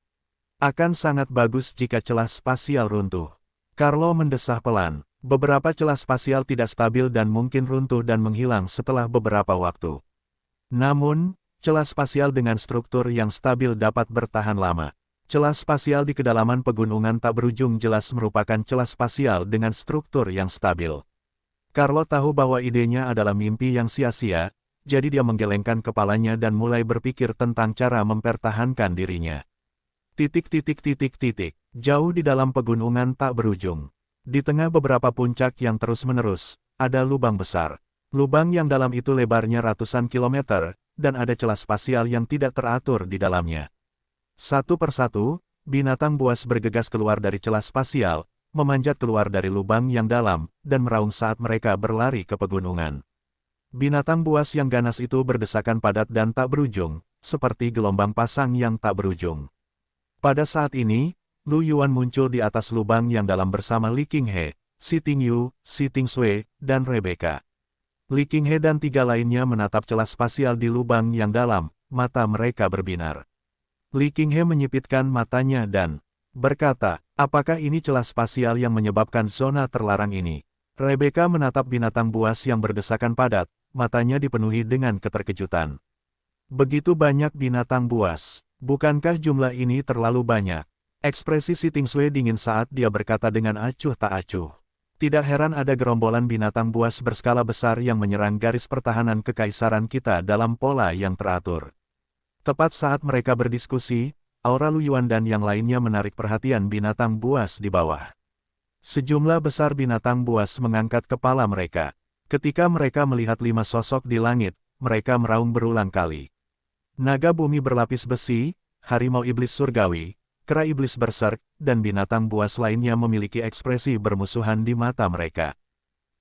Akan sangat bagus jika celah spasial runtuh. Carlo mendesah pelan. Beberapa celah spasial tidak stabil dan mungkin runtuh dan menghilang setelah beberapa waktu. Namun, celah spasial dengan struktur yang stabil dapat bertahan lama. Celah spasial di kedalaman pegunungan tak berujung jelas merupakan celah spasial dengan struktur yang stabil. Carlo tahu bahwa idenya adalah mimpi yang sia-sia, jadi dia menggelengkan kepalanya dan mulai berpikir tentang cara mempertahankan dirinya. Jauh di dalam pegunungan tak berujung. Di tengah beberapa puncak yang terus-menerus, ada lubang besar. Lubang yang dalam itu lebarnya ratusan kilometer, dan ada celah spasial yang tidak teratur di dalamnya. Satu persatu, binatang buas bergegas keluar dari celah spasial, memanjat keluar dari lubang yang dalam, dan meraung saat mereka berlari ke pegunungan. Binatang buas yang ganas itu berdesakan padat dan tak berujung, seperti gelombang pasang yang tak berujung. Pada saat ini, Lu Yuan muncul di atas lubang yang dalam bersama Li Qinghe, Si Tingyu, Si Tingsui, dan Rebecca. Li Qinghe dan tiga lainnya menatap celah spasial di lubang yang dalam, mata mereka berbinar. Li Qinghe menyipitkan matanya dan berkata, apakah ini celah spasial yang menyebabkan zona terlarang ini? Rebecca menatap binatang buas yang berdesakan padat, matanya dipenuhi dengan keterkejutan. Begitu banyak binatang buas, bukankah jumlah ini terlalu banyak? Ekspresi Si Tingsui dingin saat dia berkata dengan acuh tak acuh. Tidak heran ada gerombolan binatang buas berskala besar yang menyerang garis pertahanan kekaisaran kita dalam pola yang teratur. Tepat saat mereka berdiskusi, aura Lu Yuan dan yang lainnya menarik perhatian binatang buas di bawah. Sejumlah besar binatang buas mengangkat kepala mereka. Ketika mereka melihat 5 sosok di langit, mereka meraung berulang kali. Naga bumi berlapis besi, harimau iblis surgawi, kera iblis berserk, dan binatang buas lainnya memiliki ekspresi bermusuhan di mata mereka.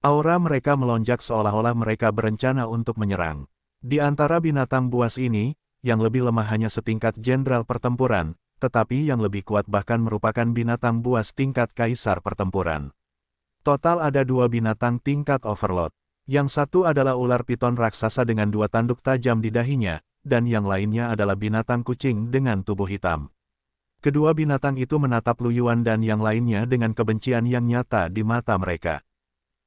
Aura mereka melonjak seolah-olah mereka berencana untuk menyerang. Di antara binatang buas ini, yang lebih lemah hanya setingkat jenderal pertempuran, tetapi yang lebih kuat bahkan merupakan binatang buas tingkat kaisar pertempuran. Total ada 2 binatang tingkat overlord. Yang satu adalah ular piton raksasa dengan 2 tanduk tajam di dahinya, dan yang lainnya adalah binatang kucing dengan tubuh hitam. Kedua binatang itu menatap Lu Yuan dan yang lainnya dengan kebencian yang nyata di mata mereka.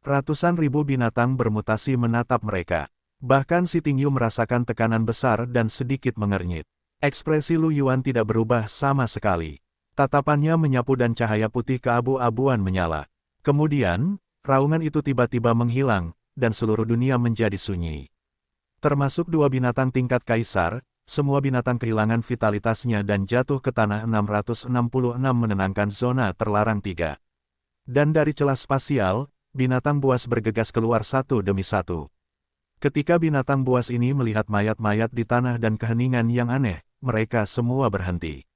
Ratusan ribu binatang bermutasi menatap mereka. Bahkan Si Tingyu merasakan tekanan besar dan sedikit mengernyit. Ekspresi Lu Yuan tidak berubah sama sekali. Tatapannya menyapu dan cahaya putih keabu-abuan menyala. Kemudian, raungan itu tiba-tiba menghilang, dan seluruh dunia menjadi sunyi. Termasuk 2 binatang tingkat kaisar, semua binatang kehilangan vitalitasnya dan jatuh ke tanah 666 menenangkan zona terlarang 3. Dan dari celah spasial, binatang buas bergegas keluar satu demi satu. Ketika binatang buas ini melihat mayat-mayat di tanah dan keheningan yang aneh, mereka semua berhenti.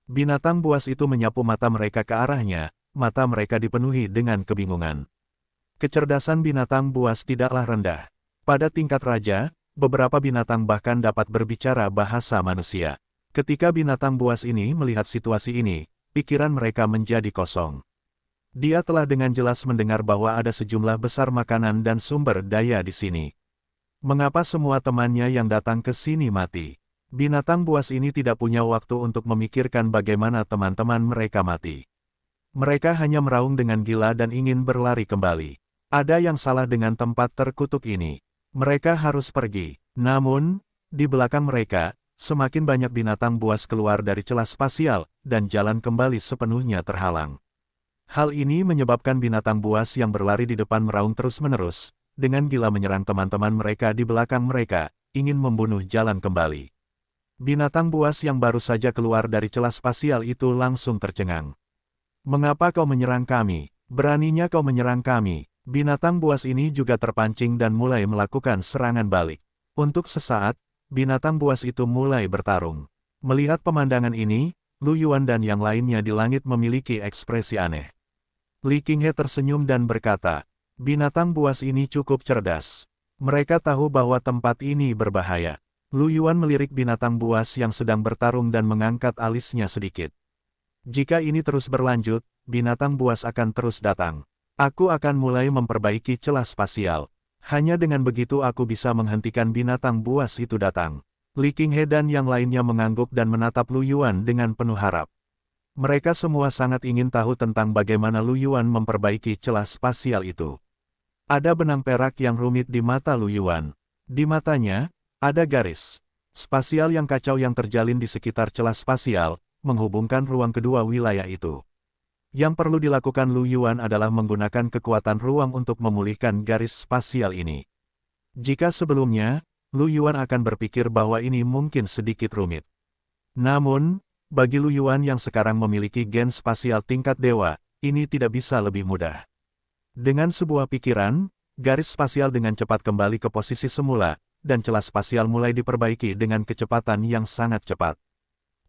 Binatang buas itu menyapu mata mereka ke arahnya, mata mereka dipenuhi dengan kebingungan. Kecerdasan binatang buas tidaklah rendah. Pada tingkat raja, beberapa binatang bahkan dapat berbicara bahasa manusia. Ketika binatang buas ini melihat situasi ini, pikiran mereka menjadi kosong. Dia telah dengan jelas mendengar bahwa ada sejumlah besar makanan dan sumber daya di sini. Mengapa semua temannya yang datang ke sini mati? Binatang buas ini tidak punya waktu untuk memikirkan bagaimana teman-teman mereka mati. Mereka hanya meraung dengan gila dan ingin berlari kembali. Ada yang salah dengan tempat terkutuk ini. Mereka harus pergi. Namun, di belakang mereka, semakin banyak binatang buas keluar dari celah spasial, dan jalan kembali sepenuhnya terhalang. Hal ini menyebabkan binatang buas yang berlari di depan meraung terus-menerus, dengan gila menyerang teman-teman mereka di belakang mereka, ingin membunuh jalan kembali. Binatang buas yang baru saja keluar dari celah spasial itu langsung tercengang. Mengapa kau menyerang kami? Beraninya kau menyerang kami? Binatang buas ini juga terpancing dan mulai melakukan serangan balik. Untuk sesaat, binatang buas itu mulai bertarung. Melihat pemandangan ini, Lu Yuan dan yang lainnya di langit memiliki ekspresi aneh. Li Qinghe tersenyum dan berkata, binatang buas ini cukup cerdas. Mereka tahu bahwa tempat ini berbahaya. Lu Yuan melirik binatang buas yang sedang bertarung dan mengangkat alisnya sedikit. Jika ini terus berlanjut, binatang buas akan terus datang. Aku akan mulai memperbaiki celah spasial. Hanya dengan begitu aku bisa menghentikan binatang buas itu datang. Li Qinghe dan yang lainnya mengangguk dan menatap Lu Yuan dengan penuh harap. Mereka semua sangat ingin tahu tentang bagaimana Lu Yuan memperbaiki celah spasial itu. Ada benang perak yang rumit di mata Lu Yuan. Di matanya, ada garis spasial yang kacau yang terjalin di sekitar celah spasial, menghubungkan ruang kedua wilayah itu. Yang perlu dilakukan Lu Yuan adalah menggunakan kekuatan ruang untuk memulihkan garis spasial ini. Jika sebelumnya, Lu Yuan akan berpikir bahwa ini mungkin sedikit rumit. Namun, bagi Lu Yuan yang sekarang memiliki gen spasial tingkat dewa, ini tidak bisa lebih mudah. Dengan sebuah pikiran, garis spasial dengan cepat kembali ke posisi semula, dan celah spasial mulai diperbaiki dengan kecepatan yang sangat cepat.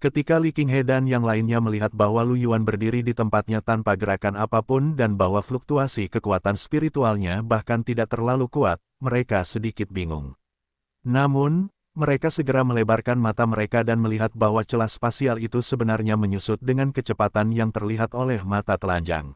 Ketika Li Qinghe dan yang lainnya melihat bahwa Lu Yuan berdiri di tempatnya tanpa gerakan apapun dan bahwa fluktuasi kekuatan spiritualnya bahkan tidak terlalu kuat, mereka sedikit bingung. Namun, mereka segera melebarkan mata mereka dan melihat bahwa celah spasial itu sebenarnya menyusut dengan kecepatan yang terlihat oleh mata telanjang.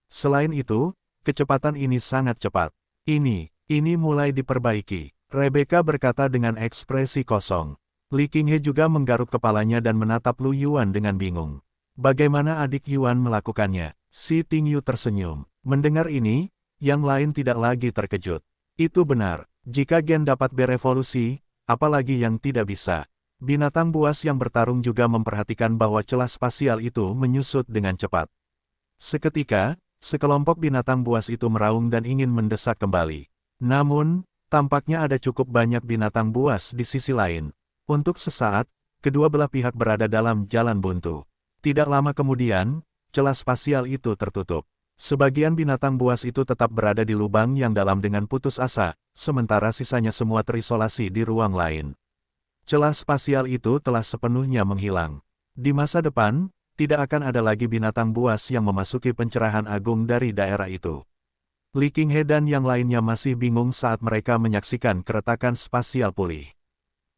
Selain itu, kecepatan ini sangat cepat. Ini mulai diperbaiki. Rebecca berkata dengan ekspresi kosong. Li Qinghe juga menggaruk kepalanya dan menatap Lu Yuan dengan bingung. Bagaimana adik Yuan melakukannya? Si Tingyu tersenyum. Mendengar ini, yang lain tidak lagi terkejut. Itu benar. Jika gen dapat berevolusi, apalagi yang tidak bisa. Binatang buas yang bertarung juga memperhatikan bahwa celah spasial itu menyusut dengan cepat. Seketika, sekelompok binatang buas itu meraung dan ingin mendesak kembali. Namun, tampaknya ada cukup banyak binatang buas di sisi lain. Untuk sesaat, kedua belah pihak berada dalam jalan buntu. Tidak lama kemudian, celah spasial itu tertutup. Sebagian binatang buas itu tetap berada di lubang yang dalam dengan putus asa, sementara sisanya semua terisolasi di ruang lain. Celah spasial itu telah sepenuhnya menghilang. Di masa depan, tidak akan ada lagi binatang buas yang memasuki pencerahan agung dari daerah itu. Li Qinghe dan yang lainnya masih bingung saat mereka menyaksikan keretakan spasial pulih.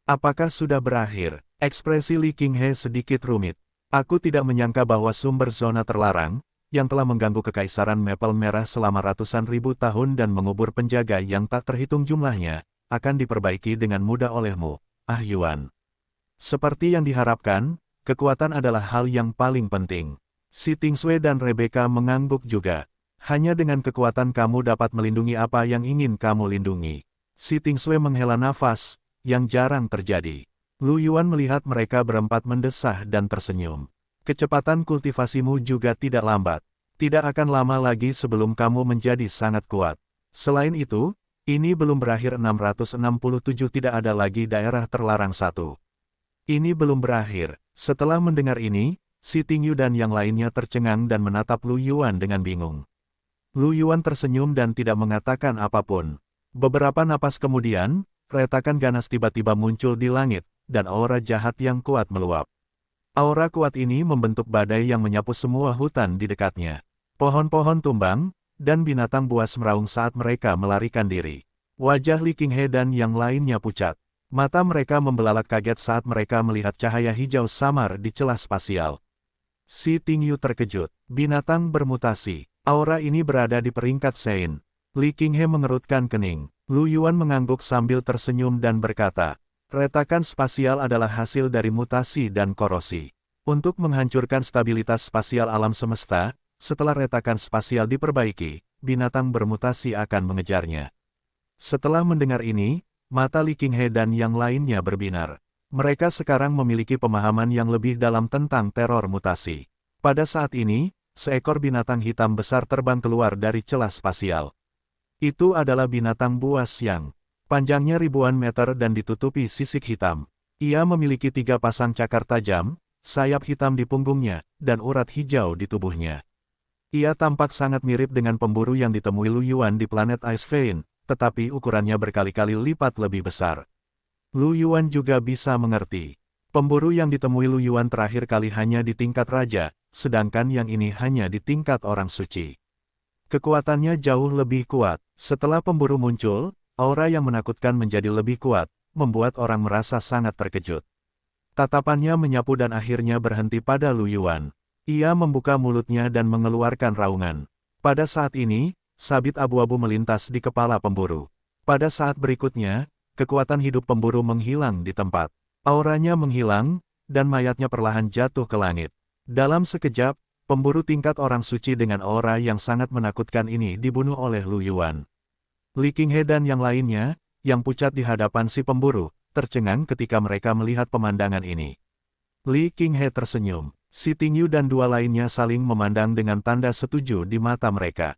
Apakah sudah berakhir? Ekspresi Li Qinghe sedikit rumit. Aku tidak menyangka bahwa sumber zona terlarang, yang telah mengganggu kekaisaran Maple Merah selama ratusan ribu tahun dan mengubur penjaga yang tak terhitung jumlahnya, akan diperbaiki dengan mudah olehmu, Ah Yuan. Seperti yang diharapkan, kekuatan adalah hal yang paling penting. Si Tingsue dan Rebecca mengangguk juga. Hanya dengan kekuatan kamu dapat melindungi apa yang ingin kamu lindungi. Si Tingsue menghela nafas, yang jarang terjadi. Lu Yuan melihat mereka berempat mendesah dan tersenyum. Kecepatan kultivasimu juga tidak lambat. Tidak akan lama lagi sebelum kamu menjadi sangat kuat. Selain itu, ini belum berakhir 667 tidak ada lagi daerah terlarang satu. Ini belum berakhir. Setelah mendengar ini, si Tingyu dan yang lainnya tercengang dan menatap Lu Yuan dengan bingung. Lu Yuan tersenyum dan tidak mengatakan apapun. Beberapa napas kemudian, retakan ganas tiba-tiba muncul di langit, dan aura jahat yang kuat meluap. Aura kuat ini membentuk badai yang menyapu semua hutan di dekatnya. Pohon-pohon tumbang, dan binatang buas meraung saat mereka melarikan diri. Wajah Li Qinghe dan yang lainnya pucat. Mata mereka membelalak kaget saat mereka melihat cahaya hijau samar di celah spasial. Si Tingyu terkejut. Binatang bermutasi. Aura ini berada di peringkat Sein. Li Qinghe mengerutkan kening. Lu Yuan mengangguk sambil tersenyum dan berkata, retakan spasial adalah hasil dari mutasi dan korosi. Untuk menghancurkan stabilitas spasial alam semesta, setelah retakan spasial diperbaiki, binatang bermutasi akan mengejarnya. Setelah mendengar ini, mata Li Qinghe dan yang lainnya berbinar. Mereka sekarang memiliki pemahaman yang lebih dalam tentang teror mutasi. Pada saat ini, seekor binatang hitam besar terbang keluar dari celah spasial. Itu adalah binatang buas yang panjangnya ribuan meter dan ditutupi sisik hitam. Ia memiliki 3 pasang cakar tajam, sayap hitam di punggungnya, dan urat hijau di tubuhnya. Ia tampak sangat mirip dengan pemburu yang ditemui Lu Yuan di planet Ice Vein, tetapi ukurannya berkali-kali lipat lebih besar. Lu Yuan juga bisa mengerti. Pemburu yang ditemui Lu Yuan terakhir kali hanya di tingkat raja, sedangkan yang ini hanya di tingkat orang suci. Kekuatannya jauh lebih kuat. Setelah pemburu muncul, aura yang menakutkan menjadi lebih kuat, membuat orang merasa sangat terkejut. Tatapannya menyapu dan akhirnya berhenti pada Lu Yuan. Ia membuka mulutnya dan mengeluarkan raungan. Pada saat ini, sabit abu-abu melintas di kepala pemburu. Pada saat berikutnya, kekuatan hidup pemburu menghilang di tempat. Auranya menghilang, dan mayatnya perlahan jatuh ke langit. Dalam sekejap, pemburu tingkat orang suci dengan aura yang sangat menakutkan ini dibunuh oleh Lu Yuan. Li Qinghe dan yang lainnya, yang pucat di hadapan si pemburu, tercengang ketika mereka melihat pemandangan ini. Li Qinghe tersenyum. Si Tingyu dan dua lainnya saling memandang dengan tanda setuju di mata mereka.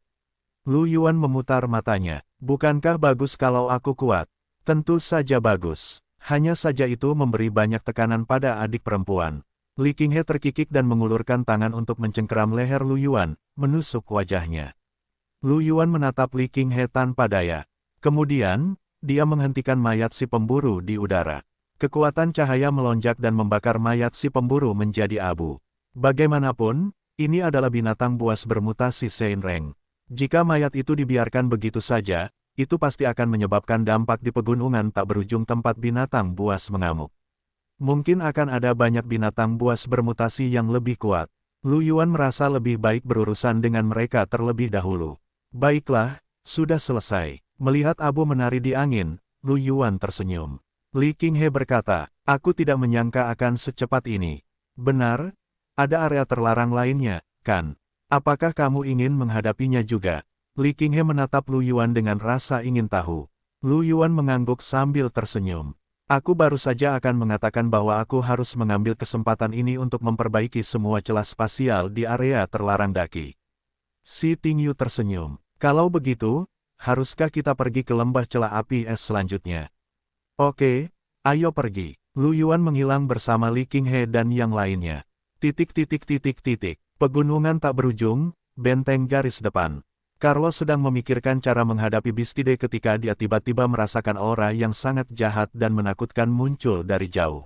Lu Yuan memutar matanya. Bukankah bagus kalau aku kuat? Tentu saja bagus. Hanya saja itu memberi banyak tekanan pada adik perempuan. Li Qinghe terkikik dan mengulurkan tangan untuk mencengkeram leher Lu Yuan, menusuk wajahnya. Lu Yuan menatap Li Qinghe tanpa daya. Kemudian, dia menghentikan mayat si pemburu di udara. Kekuatan cahaya melonjak dan membakar mayat si pemburu menjadi abu. Bagaimanapun, ini adalah binatang buas bermutasi Seinreng. Jika mayat itu dibiarkan begitu saja, itu pasti akan menyebabkan dampak di pegunungan tak berujung tempat binatang buas mengamuk. Mungkin akan ada banyak binatang buas bermutasi yang lebih kuat. Lu Yuan merasa lebih baik berurusan dengan mereka terlebih dahulu. Baiklah, sudah selesai. Melihat abu menari di angin, Lu Yuan tersenyum. Li Qinghe berkata, aku tidak menyangka akan secepat ini. Benar, ada area terlarang lainnya, kan? Apakah kamu ingin menghadapinya juga? Li Qinghe menatap Lu Yuan dengan rasa ingin tahu. Lu Yuan mengangguk sambil tersenyum. Aku baru saja akan mengatakan bahwa aku harus mengambil kesempatan ini untuk memperbaiki semua celah spasial di area terlarang daki. Si Tingyu tersenyum. Kalau begitu, haruskah kita pergi ke lembah celah api es selanjutnya? Oke, ayo pergi. Lu Yuan menghilang bersama Li Qinghe dan yang lainnya. Pegunungan tak berujung, benteng garis depan. Carlo sedang memikirkan cara menghadapi Bistide ketika dia tiba-tiba merasakan aura yang sangat jahat dan menakutkan muncul dari jauh.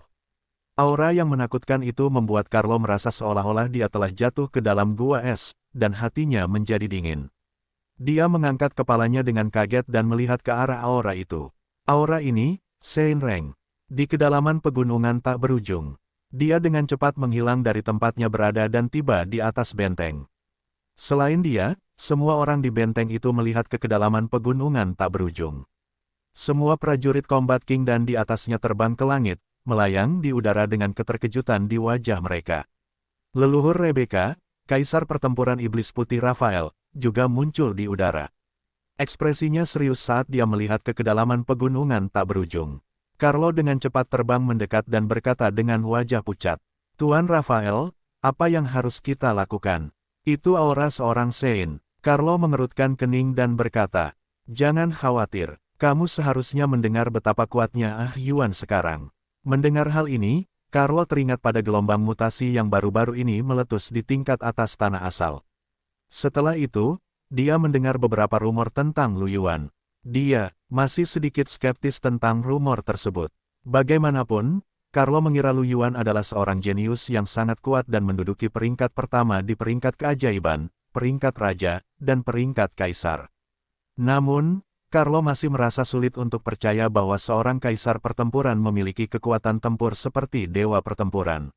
Aura yang menakutkan itu membuat Carlo merasa seolah-olah dia telah jatuh ke dalam gua es, dan hatinya menjadi dingin. Dia mengangkat kepalanya dengan kaget dan melihat ke arah aura itu. Aura ini, Seinreng. Di kedalaman pegunungan tak berujung. Dia dengan cepat menghilang dari tempatnya berada dan tiba di atas benteng. Selain dia, semua orang di benteng itu melihat ke kedalaman pegunungan tak berujung. Semua prajurit Combat King dan di atasnya terbang ke langit, melayang di udara dengan keterkejutan di wajah mereka. Leluhur Rebecca, Kaisar Pertempuran Iblis Putih Raphael, juga muncul di udara. Ekspresinya serius saat dia melihat ke kedalaman pegunungan tak berujung. Carlo dengan cepat terbang mendekat dan berkata dengan wajah pucat, Tuan Raphael, apa yang harus kita lakukan? Itu aura seorang Sein. Carlo mengerutkan kening dan berkata, jangan khawatir, kamu seharusnya mendengar betapa kuatnya Ah Yuan sekarang. Mendengar hal ini, Carlo teringat pada gelombang mutasi yang baru-baru ini meletus di tingkat atas tanah asal. Setelah itu, dia mendengar beberapa rumor tentang Lu Yuan. Dia masih sedikit skeptis tentang rumor tersebut. Bagaimanapun, Carlo mengira Lu Yuan adalah seorang jenius yang sangat kuat dan menduduki peringkat pertama di peringkat keajaiban, peringkat raja, dan peringkat kaisar. Namun, Carlo masih merasa sulit untuk percaya bahwa seorang kaisar pertempuran memiliki kekuatan tempur seperti dewa pertempuran.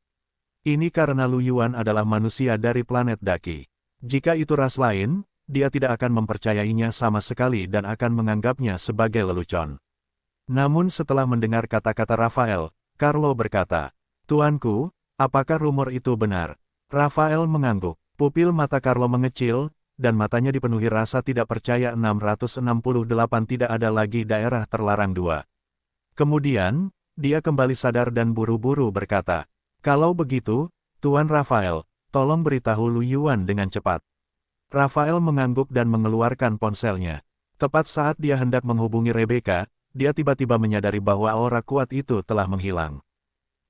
Ini karena Lu Yuan adalah manusia dari planet Daki. Jika itu ras lain, dia tidak akan mempercayainya sama sekali dan akan menganggapnya sebagai lelucon. Namun setelah mendengar kata-kata Raphael, Carlo berkata, Tuanku, apakah rumor itu benar? Raphael mengangguk. Pupil mata Carlo mengecil, dan matanya dipenuhi rasa tidak percaya. 668 tidak ada lagi daerah terlarang 2. Kemudian, dia kembali sadar dan buru-buru berkata, kalau begitu, Tuan Raphael, tolong beritahu Lu Yuan dengan cepat. Raphael mengangguk dan mengeluarkan ponselnya. Tepat saat dia hendak menghubungi Rebecca, dia tiba-tiba menyadari bahwa aura kuat itu telah menghilang.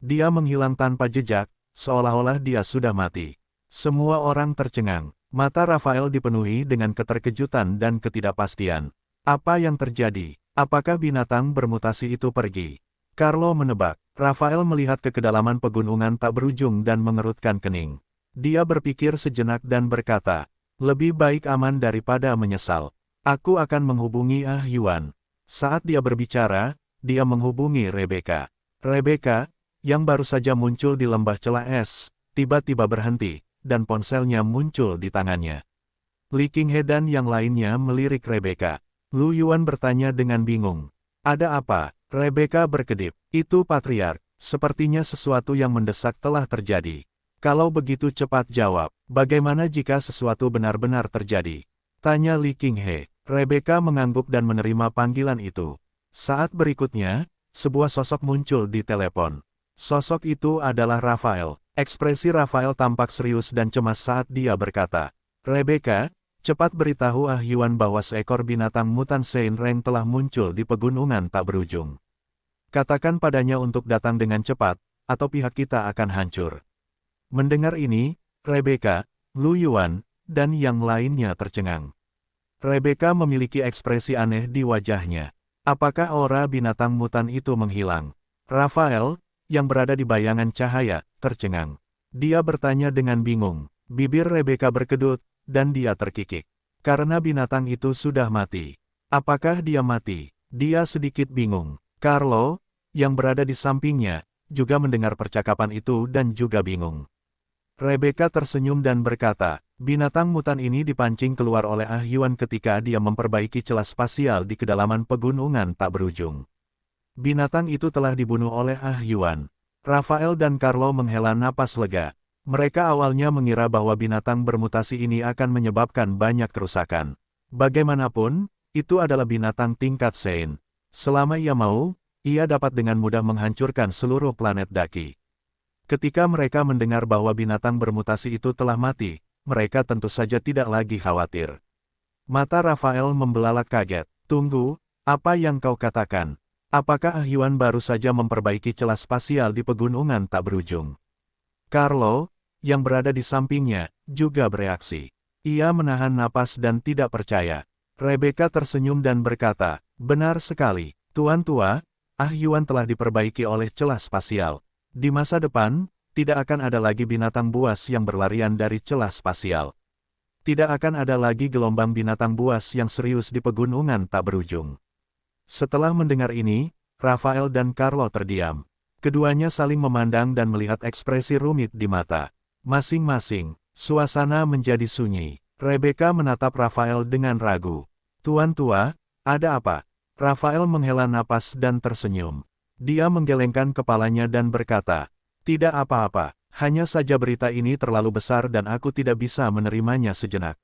Dia menghilang tanpa jejak, seolah-olah dia sudah mati. Semua orang tercengang. Mata Raphael dipenuhi dengan keterkejutan dan ketidakpastian. Apa yang terjadi? Apakah binatang bermutasi itu pergi? Carlo menebak. Raphael melihat ke kedalaman pegunungan tak berujung dan mengerutkan kening. Dia berpikir sejenak dan berkata, lebih baik aman daripada menyesal. Aku akan menghubungi Ah Yuan. Saat dia berbicara, dia menghubungi Rebecca. Rebecca, yang baru saja muncul di lembah celah es, tiba-tiba berhenti, dan ponselnya muncul di tangannya. Li Qinghe dan yang lainnya melirik Rebecca. Lu Yuan bertanya dengan bingung. Ada apa? Rebecca berkedip. Itu Patriark. Sepertinya sesuatu yang mendesak telah terjadi. Kalau begitu cepat jawab. Bagaimana jika sesuatu benar-benar terjadi? Tanya Li Qinghe. Rebecca mengangguk dan menerima panggilan itu. Saat berikutnya, sebuah sosok muncul di telepon. Sosok itu adalah Rafael. Ekspresi Rafael tampak serius dan cemas saat dia berkata, Rebecca, cepat beritahu Ah Yuan bahwa seekor binatang mutan Sein Reng telah muncul di pegunungan tak berujung. Katakan padanya untuk datang dengan cepat, atau pihak kita akan hancur. Mendengar ini, Rebecca, Lu Yuan, dan yang lainnya tercengang. Rebecca memiliki ekspresi aneh di wajahnya. Apakah aura binatang mutan itu menghilang? Rafael, yang berada di bayangan cahaya, tercengang. Dia bertanya dengan bingung. Bibir Rebecca berkedut, dan dia terkikik. Karena binatang itu sudah mati. Apakah dia mati? Dia sedikit bingung. Carlo, yang berada di sampingnya, juga mendengar percakapan itu dan juga bingung. Rebecca tersenyum dan berkata, binatang mutan ini dipancing keluar oleh Ah Yuan ketika dia memperbaiki celah spasial di kedalaman pegunungan tak berujung. Binatang itu telah dibunuh oleh Ah Yuan. Rafael dan Carlo menghela napas lega. Mereka awalnya mengira bahwa binatang bermutasi ini akan menyebabkan banyak kerusakan. Bagaimanapun, itu adalah binatang tingkat Sein. Selama ia mau, ia dapat dengan mudah menghancurkan seluruh planet Daki. Ketika mereka mendengar bahwa binatang bermutasi itu telah mati, mereka tentu saja tidak lagi khawatir. Mata Rafael membelalak kaget. Tunggu, apa yang kau katakan? Apakah Ah Yuan baru saja memperbaiki celah spasial di pegunungan tak berujung? Carlo, yang berada di sampingnya, juga bereaksi. Ia menahan napas dan tidak percaya. Rebecca tersenyum dan berkata, benar sekali, Tuan Tua, Ah Yuan telah diperbaiki oleh celah spasial. Di masa depan, tidak akan ada lagi binatang buas yang berlarian dari celah spasial. Tidak akan ada lagi gelombang binatang buas yang serius di pegunungan tak berujung. Setelah mendengar ini, Rafael dan Carlo terdiam. Keduanya saling memandang dan melihat ekspresi rumit di mata. Masing-masing, suasana menjadi sunyi. Rebecca menatap Rafael dengan ragu. Tuan Tua, ada apa? Rafael menghela napas dan tersenyum. Dia menggelengkan kepalanya dan berkata, tidak apa-apa, hanya saja berita ini terlalu besar dan aku tidak bisa menerimanya sejenak.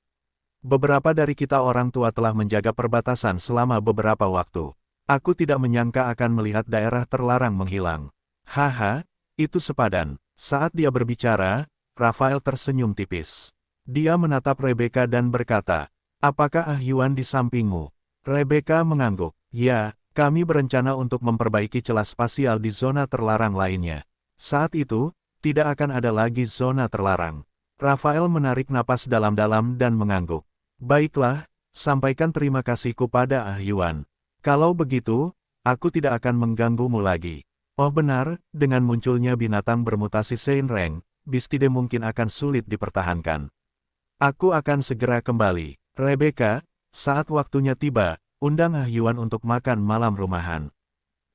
Beberapa dari kita orang tua telah menjaga perbatasan selama beberapa waktu. Aku tidak menyangka akan melihat daerah terlarang menghilang. Haha, itu sepadan. Saat dia berbicara, Rafael tersenyum tipis. Dia menatap Rebecca dan berkata, apakah Ah Yuan di sampingmu? Rebecca mengangguk. Ya, kami berencana untuk memperbaiki celah spasial di zona terlarang lainnya. Saat itu, tidak akan ada lagi zona terlarang. Rafael menarik napas dalam-dalam dan mengangguk. Baiklah, sampaikan terima kasihku pada Ah Yuan. Kalau begitu, aku tidak akan mengganggumu lagi. Oh benar, dengan munculnya binatang bermutasi Sein Reng, Bistide mungkin akan sulit dipertahankan. Aku akan segera kembali. Rebecca, saat waktunya tiba, undang Ah Yuan untuk makan malam rumahan.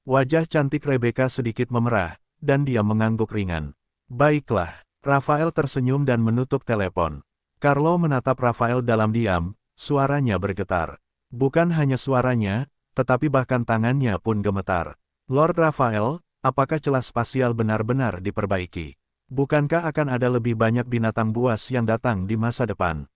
Wajah cantik Rebecca sedikit memerah, dan dia mengangguk ringan. Baiklah, Rafael tersenyum dan menutup telepon. Carlo menatap Rafael dalam diam, suaranya bergetar. Bukan hanya suaranya, tetapi bahkan tangannya pun gemetar. Lord Rafael, apakah celah spasial benar-benar diperbaiki? Bukankah akan ada lebih banyak binatang buas yang datang di masa depan?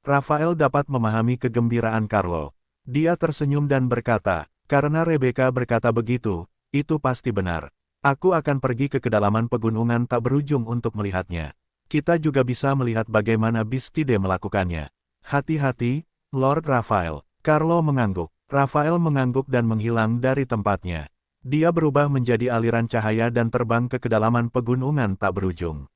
Rafael dapat memahami kegembiraan Carlo. Dia tersenyum dan berkata, karena Rebecca berkata begitu, itu pasti benar. Aku akan pergi ke kedalaman pegunungan tak berujung untuk melihatnya. Kita juga bisa melihat bagaimana Bistide melakukannya. Hati-hati, Lord Rafael. Carlo mengangguk. Rafael mengangguk dan menghilang dari tempatnya. Dia berubah menjadi aliran cahaya dan terbang ke kedalaman pegunungan tak berujung.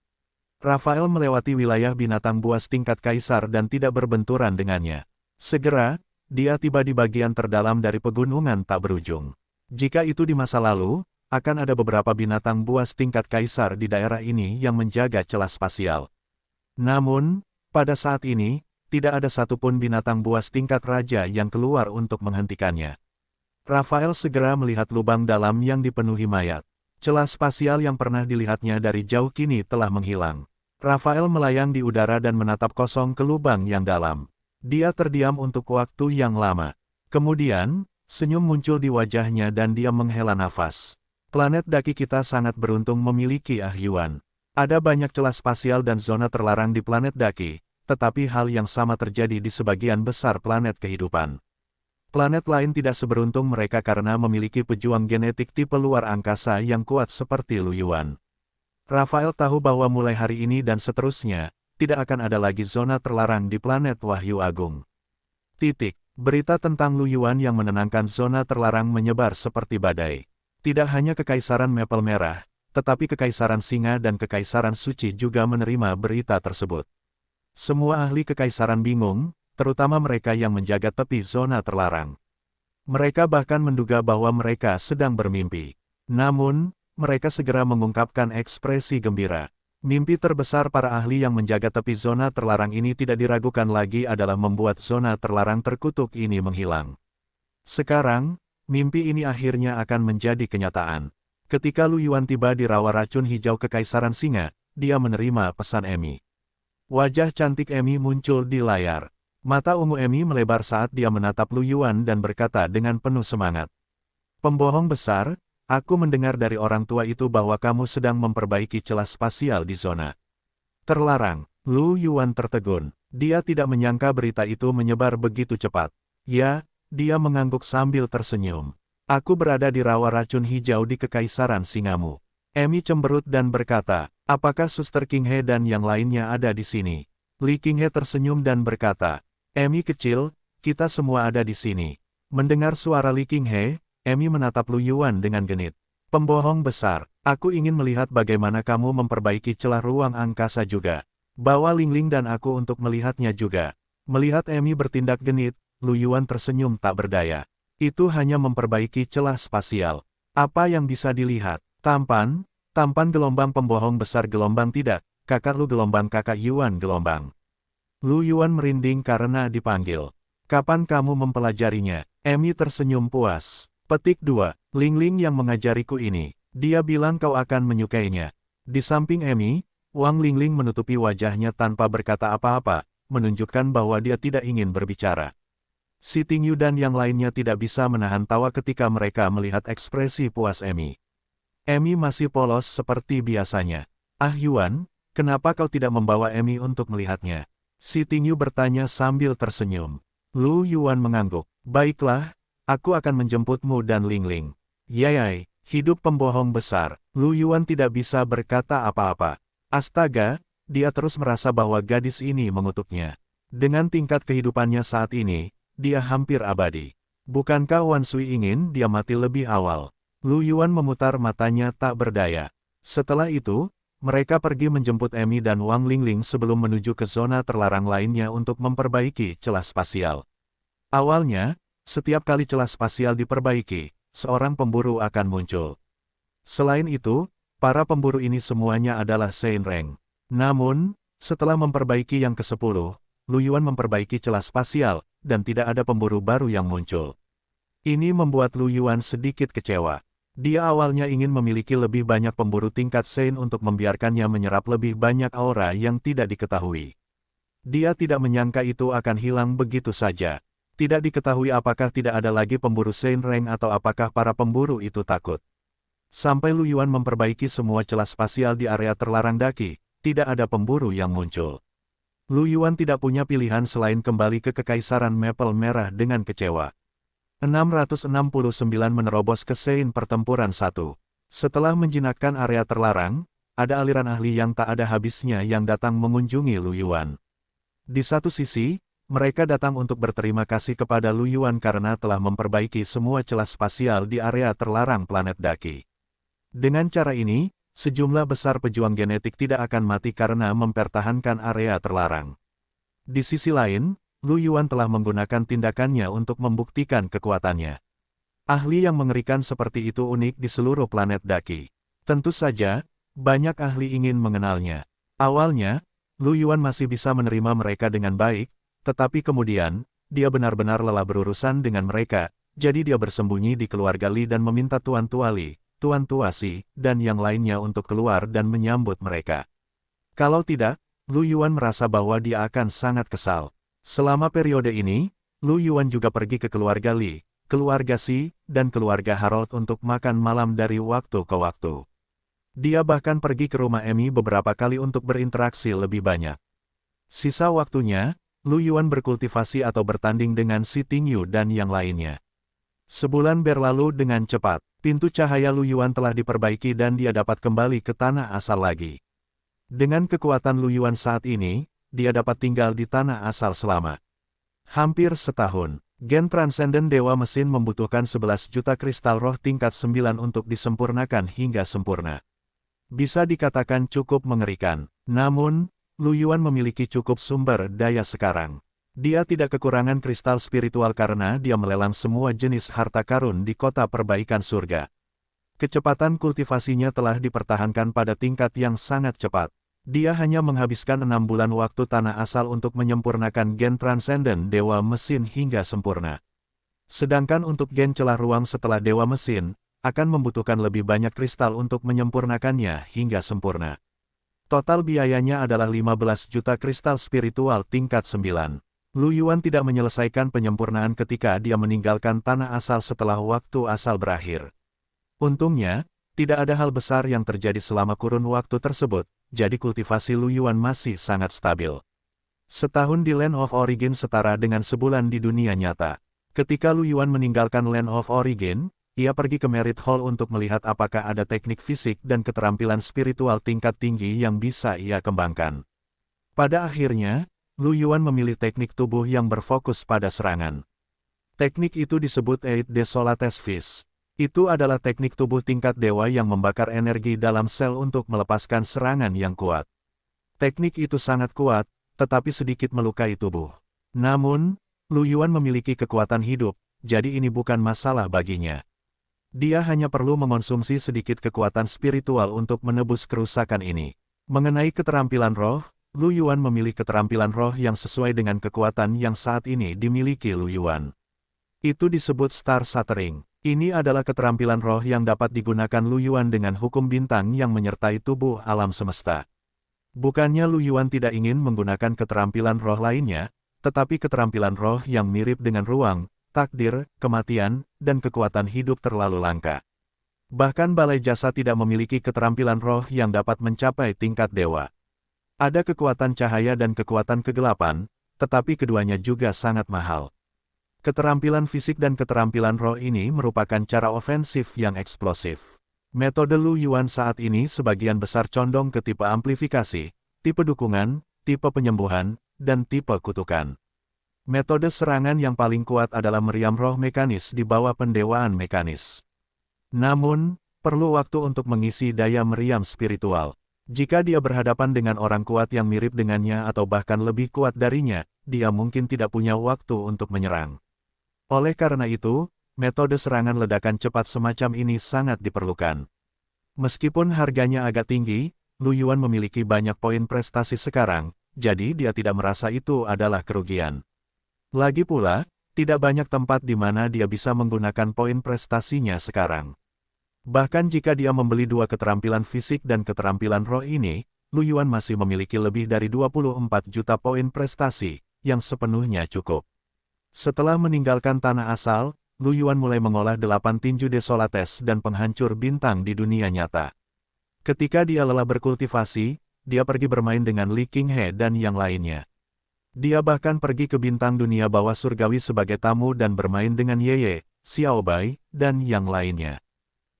Rafael melewati wilayah binatang buas tingkat kaisar dan tidak berbenturan dengannya. Segera, dia tiba di bagian terdalam dari pegunungan tak berujung. Jika itu di masa lalu, akan ada beberapa binatang buas tingkat kaisar di daerah ini yang menjaga celah spasial. Namun, pada saat ini, tidak ada satupun binatang buas tingkat raja yang keluar untuk menghentikannya. Rafael segera melihat lubang dalam yang dipenuhi mayat. Celah spasial yang pernah dilihatnya dari jauh kini telah menghilang. Rafael melayang di udara dan menatap kosong ke lubang yang dalam. Dia terdiam untuk waktu yang lama. Kemudian, senyum muncul di wajahnya dan dia menghela nafas. Planet daki kita sangat beruntung memiliki Ah Yuan. Ada banyak celah spasial dan zona terlarang di planet daki, tetapi hal yang sama terjadi di sebagian besar planet kehidupan. Planet lain tidak seberuntung mereka karena memiliki pejuang genetik tipe luar angkasa yang kuat seperti Lu Yuan. Rafael tahu bahwa mulai hari ini dan seterusnya, tidak akan ada lagi zona terlarang di planet Wahyu Agung. Berita tentang Lu Yuan yang menenangkan zona terlarang menyebar seperti badai. Tidak hanya Kekaisaran Maple Merah, tetapi Kekaisaran Singa dan Kekaisaran Suci juga menerima berita tersebut. Semua ahli Kekaisaran bingung, terutama mereka yang menjaga tepi zona terlarang. Mereka bahkan menduga bahwa mereka sedang bermimpi. Namun, mereka segera mengungkapkan ekspresi gembira. Mimpi terbesar para ahli yang menjaga tepi zona terlarang ini tidak diragukan lagi adalah membuat zona terlarang terkutuk ini menghilang. Sekarang, mimpi ini akhirnya akan menjadi kenyataan. Ketika Lu Yuan tiba di rawa racun hijau Kekaisaran Singa, dia menerima pesan Emi. Wajah cantik Emi muncul di layar. Mata ungu Emi melebar saat dia menatap Lu Yuan dan berkata dengan penuh semangat. Pembohong besar, aku mendengar dari orang tua itu bahwa kamu sedang memperbaiki celah spasial di zona terlarang. Lu Yuan tertegun. Dia tidak menyangka berita itu menyebar begitu cepat. Ya, dia mengangguk sambil tersenyum. Aku berada di rawa racun hijau di Kekaisaran Singamu. Emi cemberut dan berkata, apakah Suster Qinghe dan yang lainnya ada di sini? Li Qinghe tersenyum dan berkata, Emi kecil, kita semua ada di sini. Mendengar suara Li Qinghe, Emi menatap Lu Yuan dengan genit. Pembohong besar, aku ingin melihat bagaimana kamu memperbaiki celah ruang angkasa juga. Bawa Lingling dan aku untuk melihatnya juga. Melihat Emi bertindak genit, Lu Yuan tersenyum tak berdaya. Itu hanya memperbaiki celah spasial. Apa yang bisa dilihat? Tampan gelombang pembohong besar gelombang tidak, kakak Lu gelombang kakak Yuan gelombang. Lu Yuan merinding karena dipanggil. Kapan kamu mempelajarinya? Emi tersenyum puas. Petik 2. Lingling yang mengajariku ini. Dia bilang kau akan menyukainya. Di samping Emi, Wang Lingling menutupi wajahnya tanpa berkata apa-apa, menunjukkan bahwa dia tidak ingin berbicara. Si Tingyu dan yang lainnya tidak bisa menahan tawa ketika mereka melihat ekspresi puas Emi. Emi masih polos seperti biasanya. Ah Yuan, kenapa kau tidak membawa Emi untuk melihatnya? Si Tingyu bertanya sambil tersenyum. Lu Yuan mengangguk. Baiklah, aku akan menjemputmu dan Lingling. Yayai, hidup pembohong besar. Lu Yuan tidak bisa berkata apa-apa. Astaga, dia terus merasa bahwa gadis ini mengutuknya. Dengan tingkat kehidupannya saat ini, dia hampir abadi. Bukankah Wan Sui ingin dia mati lebih awal? Lu Yuan memutar matanya tak berdaya. Setelah itu, mereka pergi menjemput Emi dan Wang Lingling sebelum menuju ke zona terlarang lainnya untuk memperbaiki celah spasial. Awalnya, setiap kali celah spasial diperbaiki, seorang pemburu akan muncul. Selain itu, para pemburu ini semuanya adalah Sein Reng. Namun, setelah memperbaiki yang ke-10, Lu Yuan memperbaiki celah spasial, dan tidak ada pemburu baru yang muncul. Ini membuat Lu Yuan sedikit kecewa. Dia awalnya ingin memiliki lebih banyak pemburu tingkat Sein untuk membiarkannya menyerap lebih banyak aura yang tidak diketahui. Dia tidak menyangka itu akan hilang begitu saja. Tidak diketahui apakah tidak ada lagi pemburu Sein Reng atau apakah para pemburu itu takut. Sampai Lu Yuan memperbaiki semua celah spasial di area terlarang daki, tidak ada pemburu yang muncul. Lu Yuan tidak punya pilihan selain kembali ke Kekaisaran Maple Merah dengan kecewa. 669 menerobos ke Sein Pertempuran 1. Setelah menjinakkan area terlarang, ada aliran ahli yang tak ada habisnya yang datang mengunjungi Lu Yuan. Di satu sisi, mereka datang untuk berterima kasih kepada Lu Yuan karena telah memperbaiki semua celah spasial di area terlarang planet daki. Dengan cara ini, sejumlah besar pejuang genetik tidak akan mati karena mempertahankan area terlarang. Di sisi lain, Lu Yuan telah menggunakan tindakannya untuk membuktikan kekuatannya. Ahli yang mengerikan seperti itu unik di seluruh planet daki. Tentu saja, banyak ahli ingin mengenalnya. Awalnya, Lu Yuan masih bisa menerima mereka dengan baik, tetapi kemudian, dia benar-benar lelah berurusan dengan mereka, jadi dia bersembunyi di keluarga Li dan meminta Tuan Tua Li, Tuan Tua Si, dan yang lainnya untuk keluar dan menyambut mereka. Kalau tidak, Lu Yuan merasa bahwa dia akan sangat kesal. Selama periode ini, Lu Yuan juga pergi ke keluarga Li, keluarga Si, dan keluarga Harold untuk makan malam dari waktu ke waktu. Dia bahkan pergi ke rumah Emi beberapa kali untuk berinteraksi lebih banyak. Sisa waktunya, Lu Yuan berkultivasi atau bertanding dengan Si Tingyu dan yang lainnya. Sebulan berlalu dengan cepat, pintu cahaya Lu Yuan telah diperbaiki dan dia dapat kembali ke tanah asal lagi. Dengan kekuatan Lu Yuan saat ini, dia dapat tinggal di tanah asal selama hampir setahun. Gen Transenden Dewa Mesin membutuhkan 11 juta kristal roh tingkat 9 untuk disempurnakan hingga sempurna. Bisa dikatakan cukup mengerikan. Namun, Lu Yuan memiliki cukup sumber daya sekarang. Dia tidak kekurangan kristal spiritual karena dia melelang semua jenis harta karun di kota perbaikan surga. Kecepatan kultivasinya telah dipertahankan pada tingkat yang sangat cepat. Dia hanya menghabiskan 6 bulan waktu tanah asal untuk menyempurnakan gen transenden Dewa Mesin hingga sempurna. Sedangkan untuk gen celah ruang setelah Dewa Mesin, akan membutuhkan lebih banyak kristal untuk menyempurnakannya hingga sempurna. Total biayanya adalah 15 juta kristal spiritual tingkat 9. Lu Yuan tidak menyelesaikan penyempurnaan ketika dia meninggalkan tanah asal setelah waktu asal berakhir. Untungnya, tidak ada hal besar yang terjadi selama kurun waktu tersebut, jadi kultivasi Lu Yuan masih sangat stabil. Setahun di Land of Origin setara dengan sebulan di dunia nyata. Ketika Lu Yuan meninggalkan Land of Origin, ia pergi ke Merit Hall untuk melihat apakah ada teknik fisik dan keterampilan spiritual tingkat tinggi yang bisa ia kembangkan. Pada akhirnya, Lu Yuan memilih teknik tubuh yang berfokus pada serangan. Teknik itu disebut Eight Desolates Fist. Itu adalah teknik tubuh tingkat dewa yang membakar energi dalam sel untuk melepaskan serangan yang kuat. Teknik itu sangat kuat, tetapi sedikit melukai tubuh. Namun, Lu Yuan memiliki kekuatan hidup, jadi ini bukan masalah baginya. Dia hanya perlu mengonsumsi sedikit kekuatan spiritual untuk menebus kerusakan ini. Mengenai keterampilan roh, Lu Yuan memilih keterampilan roh yang sesuai dengan kekuatan yang saat ini dimiliki Lu Yuan. Itu disebut Star Shattering. Ini adalah keterampilan roh yang dapat digunakan Lu Yuan dengan hukum bintang yang menyertai tubuh alam semesta. Bukannya Lu Yuan tidak ingin menggunakan keterampilan roh lainnya, tetapi keterampilan roh yang mirip dengan ruang, takdir, kematian, dan kekuatan hidup terlalu langka. Bahkan Balai Jasa tidak memiliki keterampilan roh yang dapat mencapai tingkat dewa. Ada kekuatan cahaya dan kekuatan kegelapan, tetapi keduanya juga sangat mahal. Keterampilan fisik dan keterampilan roh ini merupakan cara ofensif yang eksplosif. Metode Lu Yuan saat ini sebagian besar condong ke tipe amplifikasi, tipe dukungan, tipe penyembuhan, dan tipe kutukan. Metode serangan yang paling kuat adalah meriam roh mekanis di bawah pendewaan mekanis. Namun, perlu waktu untuk mengisi daya meriam spiritual. Jika dia berhadapan dengan orang kuat yang mirip dengannya atau bahkan lebih kuat darinya, dia mungkin tidak punya waktu untuk menyerang. Oleh karena itu, metode serangan ledakan cepat semacam ini sangat diperlukan. Meskipun harganya agak tinggi, Lu Yuan memiliki banyak poin prestasi sekarang, jadi dia tidak merasa itu adalah kerugian. Lagi pula, tidak banyak tempat di mana dia bisa menggunakan poin prestasinya sekarang. Bahkan jika dia membeli dua keterampilan fisik dan keterampilan roh ini, Lu Yuan masih memiliki lebih dari 24 juta poin prestasi, yang sepenuhnya cukup. Setelah meninggalkan tanah asal, Lu Yuan mulai mengolah 8 tinju desolates dan penghancur bintang di dunia nyata. Ketika dia lelah berkultivasi, dia pergi bermain dengan Li Qinghe dan yang lainnya. Dia bahkan pergi ke bintang dunia bawah surgawi sebagai tamu dan bermain dengan Yeye, Xiaobai, dan yang lainnya.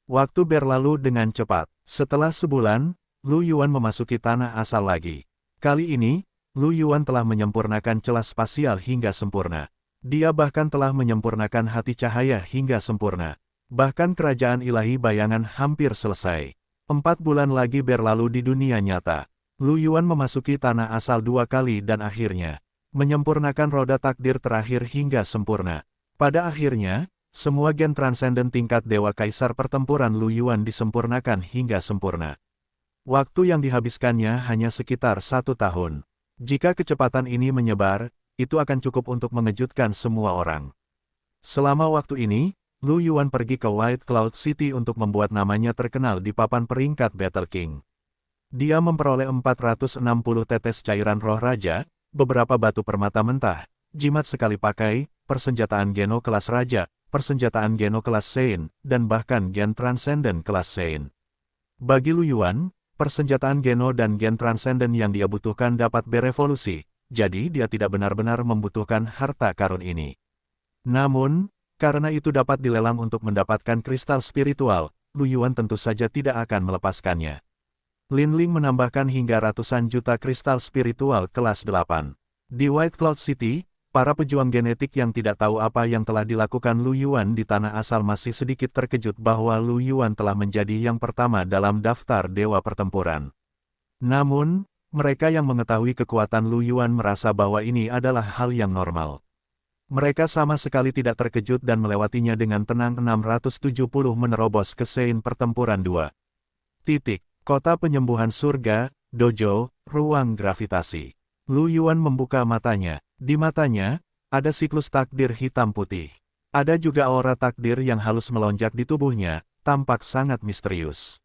Waktu berlalu dengan cepat. Setelah sebulan, Lu Yuan memasuki tanah asal lagi. Kali ini, Lu Yuan telah menyempurnakan celah spasial hingga sempurna. Dia bahkan telah menyempurnakan hati cahaya hingga sempurna. Bahkan kerajaan ilahi bayangan hampir selesai. 4 bulan lagi berlalu di dunia nyata. Lu Yuan memasuki tanah asal 2 kali dan akhirnya menyempurnakan roda takdir terakhir hingga sempurna. Pada akhirnya, semua gen transenden tingkat Dewa Kaisar pertempuran Lu Yuan disempurnakan hingga sempurna. Waktu yang dihabiskannya hanya sekitar 1 tahun. Jika kecepatan ini menyebar, itu akan cukup untuk mengejutkan semua orang. Selama waktu ini, Lu Yuan pergi ke White Cloud City untuk membuat namanya terkenal di papan peringkat Battle King. Dia memperoleh 460 tetes cairan roh raja, beberapa batu permata mentah, jimat sekali pakai, persenjataan Geno kelas raja, persenjataan Geno kelas Sein, dan bahkan Gen Transcendent kelas Sein. Bagi Lu Yuan, persenjataan Geno dan Gen Transcendent yang dia butuhkan dapat berevolusi, jadi dia tidak benar-benar membutuhkan harta karun ini. Namun, karena itu dapat dilelang untuk mendapatkan kristal spiritual, Lu Yuan tentu saja tidak akan melepaskannya. Lin Ling menambahkan hingga ratusan juta kristal spiritual kelas 8. Di White Cloud City, para pejuang genetik yang tidak tahu apa yang telah dilakukan Lu Yuan di tanah asal masih sedikit terkejut bahwa Lu Yuan telah menjadi yang pertama dalam daftar dewa pertempuran. Namun, mereka yang mengetahui kekuatan Lu Yuan merasa bahwa ini adalah hal yang normal. Mereka sama sekali tidak terkejut dan melewatinya dengan tenang. 670 menerobos ke Sein Pertempuran 2. Kota Penyembuhan Surga, Dojo, Ruang Gravitasi. Lu Yuan membuka matanya. Di matanya, ada siklus takdir hitam putih. Ada juga aura takdir yang halus melonjak di tubuhnya, tampak sangat misterius.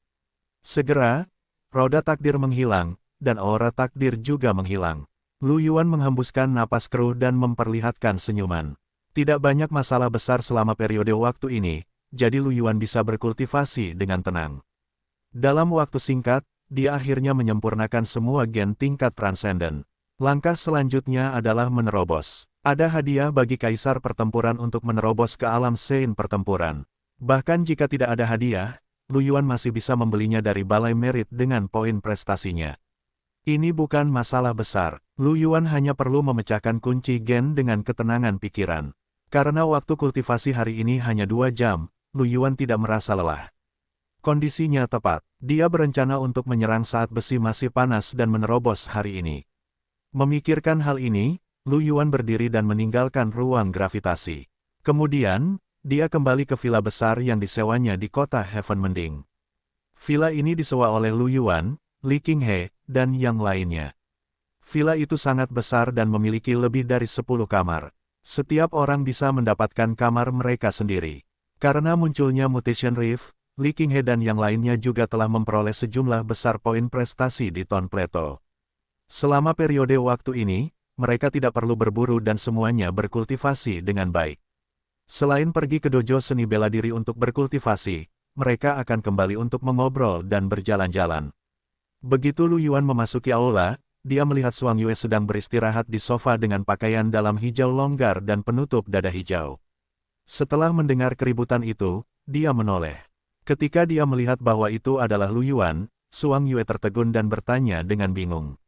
Segera, roda takdir menghilang, dan aura takdir juga menghilang. Lu Yuan menghembuskan napas keruh dan memperlihatkan senyuman. Tidak banyak masalah besar selama periode waktu ini, jadi Lu Yuan bisa berkultivasi dengan tenang. Dalam waktu singkat, dia akhirnya menyempurnakan semua gen tingkat transenden. Langkah selanjutnya adalah menerobos. Ada hadiah bagi Kaisar Pertempuran untuk menerobos ke alam Sein Pertempuran. Bahkan jika tidak ada hadiah, Lu Yuan masih bisa membelinya dari Balai Merit dengan poin prestasinya. Ini bukan masalah besar. Lu Yuan hanya perlu memecahkan kunci gen dengan ketenangan pikiran. Karena waktu kultivasi hari ini hanya 2 jam, Lu Yuan tidak merasa lelah. Kondisinya tepat. Dia berencana untuk menyerang saat besi masih panas dan menerobos hari ini. Memikirkan hal ini, Lu Yuan berdiri dan meninggalkan ruang gravitasi. Kemudian, dia kembali ke villa besar yang disewanya di kota Heaven Mending. Villa ini disewa oleh Lu Yuan, Li Qinghe, dan yang lainnya. Villa itu sangat besar dan memiliki lebih dari 10 kamar. Setiap orang bisa mendapatkan kamar mereka sendiri. Karena munculnya Mutation Rift, Li Qinghe dan yang lainnya juga telah memperoleh sejumlah besar poin prestasi di Ton Plateau. Selama periode waktu ini, mereka tidak perlu berburu dan semuanya berkultivasi dengan baik. Selain pergi ke dojo seni bela diri untuk berkultivasi, mereka akan kembali untuk mengobrol dan berjalan-jalan. Begitu Lu Yuan memasuki aula, dia melihat Suang Yue sedang beristirahat di sofa dengan pakaian dalam hijau longgar dan penutup dada hijau. Setelah mendengar keributan itu, dia menoleh. Ketika dia melihat bahwa itu adalah Lu Yuan, Suang Yue tertegun dan bertanya dengan bingung.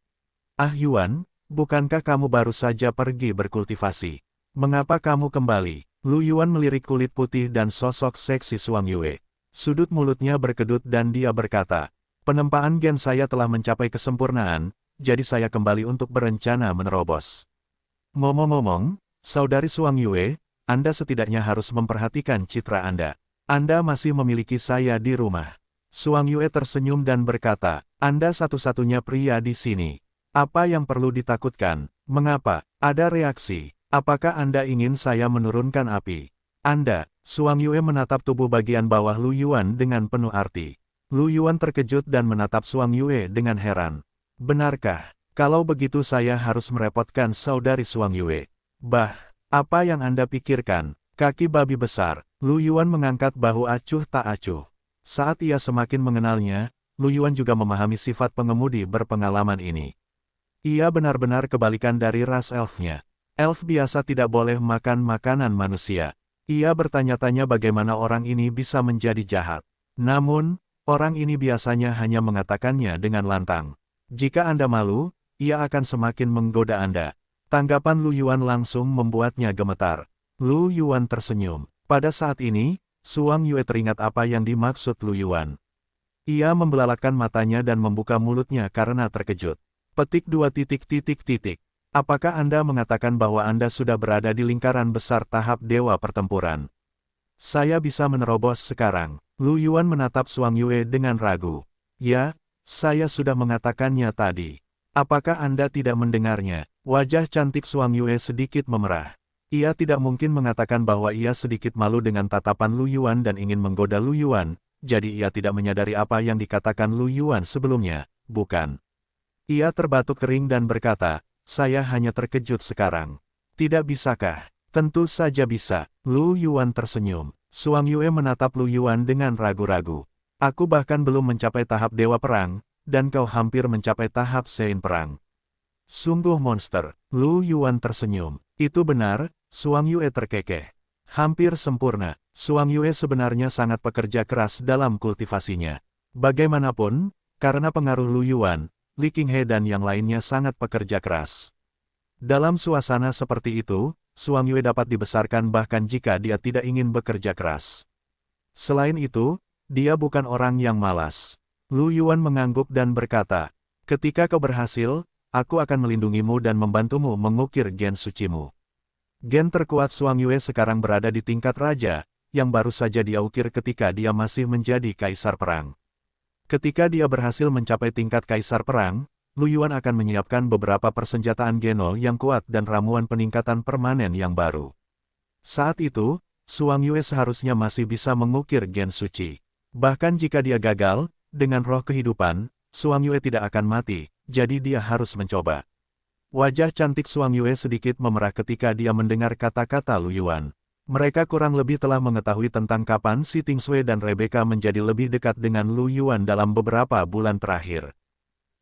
"Ah Yuan, bukankah kamu baru saja pergi berkultivasi? Mengapa kamu kembali?" Lu Yuan melirik kulit putih dan sosok seksi Suang Yue. Sudut mulutnya berkedut dan dia berkata, "Penempaan gen saya telah mencapai kesempurnaan, jadi saya kembali untuk berencana menerobos." Ngomong-ngomong, Saudari Suang Yue, Anda setidaknya harus memperhatikan citra Anda. Anda masih memiliki saya di rumah. Suang Yue tersenyum dan berkata, "Anda satu-satunya pria di sini. Apa yang perlu ditakutkan? Mengapa?" Ada reaksi. "Apakah Anda ingin saya menurunkan api?" Anda, Suang Yue menatap tubuh bagian bawah Lu Yuan dengan penuh arti. Lu Yuan terkejut dan menatap Suang Yue dengan heran. "Benarkah? Kalau begitu saya harus merepotkan Saudari Suang Yue." "Bah, apa yang Anda pikirkan? Kaki babi besar." Lu Yuan mengangkat bahu acuh tak acuh. Saat ia semakin mengenalnya, Lu Yuan juga memahami sifat pengemudi berpengalaman ini. Ia benar-benar kebalikan dari ras elfnya. Elf biasa tidak boleh makan makanan manusia. Ia bertanya-tanya bagaimana orang ini bisa menjadi jahat. Namun, orang ini biasanya hanya mengatakannya dengan lantang. "Jika Anda malu, ia akan semakin menggoda Anda." Tanggapan Lu Yuan langsung membuatnya gemetar. Lu Yuan tersenyum. Pada saat ini, Suang Yue teringat apa yang dimaksud Lu Yuan. Ia membelalakan matanya dan membuka mulutnya karena terkejut. Petik 2. Apakah Anda mengatakan bahwa Anda sudah berada di lingkaran besar tahap dewa pertempuran? Saya bisa menerobos sekarang. Lu Yuan menatap Suang Yue dengan ragu. "Ya, saya sudah mengatakannya tadi." "Apakah Anda tidak mendengarnya?" Wajah cantik Suang Yue sedikit memerah. Ia tidak mungkin mengatakan bahwa ia sedikit malu dengan tatapan Lu Yuan dan ingin menggoda Lu Yuan, jadi ia tidak menyadari apa yang dikatakan Lu Yuan sebelumnya, bukan. Ia terbatuk kering dan berkata, saya hanya terkejut sekarang. Tidak bisakah? Tentu saja bisa. Lu Yuan tersenyum. Suang Yue menatap Lu Yuan dengan ragu-ragu. Aku bahkan belum mencapai tahap Dewa Perang, dan kau hampir mencapai tahap Sein Perang. Sungguh monster. Lu Yuan tersenyum. Itu benar, Suang Yue terkekeh. Hampir sempurna. Suang Yue sebenarnya sangat pekerja keras dalam kultivasinya. Bagaimanapun, karena pengaruh Lu Yuan, Li Qinghe dan yang lainnya sangat pekerja keras. Dalam suasana seperti itu, Suang Yue dapat dibesarkan bahkan jika dia tidak ingin bekerja keras. Selain itu, dia bukan orang yang malas. Lu Yuan mengangguk dan berkata, ketika kau berhasil, aku akan melindungimu dan membantumu mengukir gen sucimu. Gen terkuat Suang Yue sekarang berada di tingkat raja, yang baru saja dia ukir ketika dia masih menjadi kaisar perang. Ketika dia berhasil mencapai tingkat kaisar perang, Lu Yuan akan menyiapkan beberapa persenjataan Geno yang kuat dan ramuan peningkatan permanen yang baru. Saat itu, Suang Yue seharusnya masih bisa mengukir gen suci. Bahkan jika dia gagal, dengan roh kehidupan, Suang Yue tidak akan mati, jadi dia harus mencoba. Wajah cantik Suang Yue sedikit memerah ketika dia mendengar kata-kata Lu Yuan. Mereka kurang lebih telah mengetahui tentang kapan si Ting Sui dan Rebecca menjadi lebih dekat dengan Lu Yuan dalam beberapa bulan terakhir.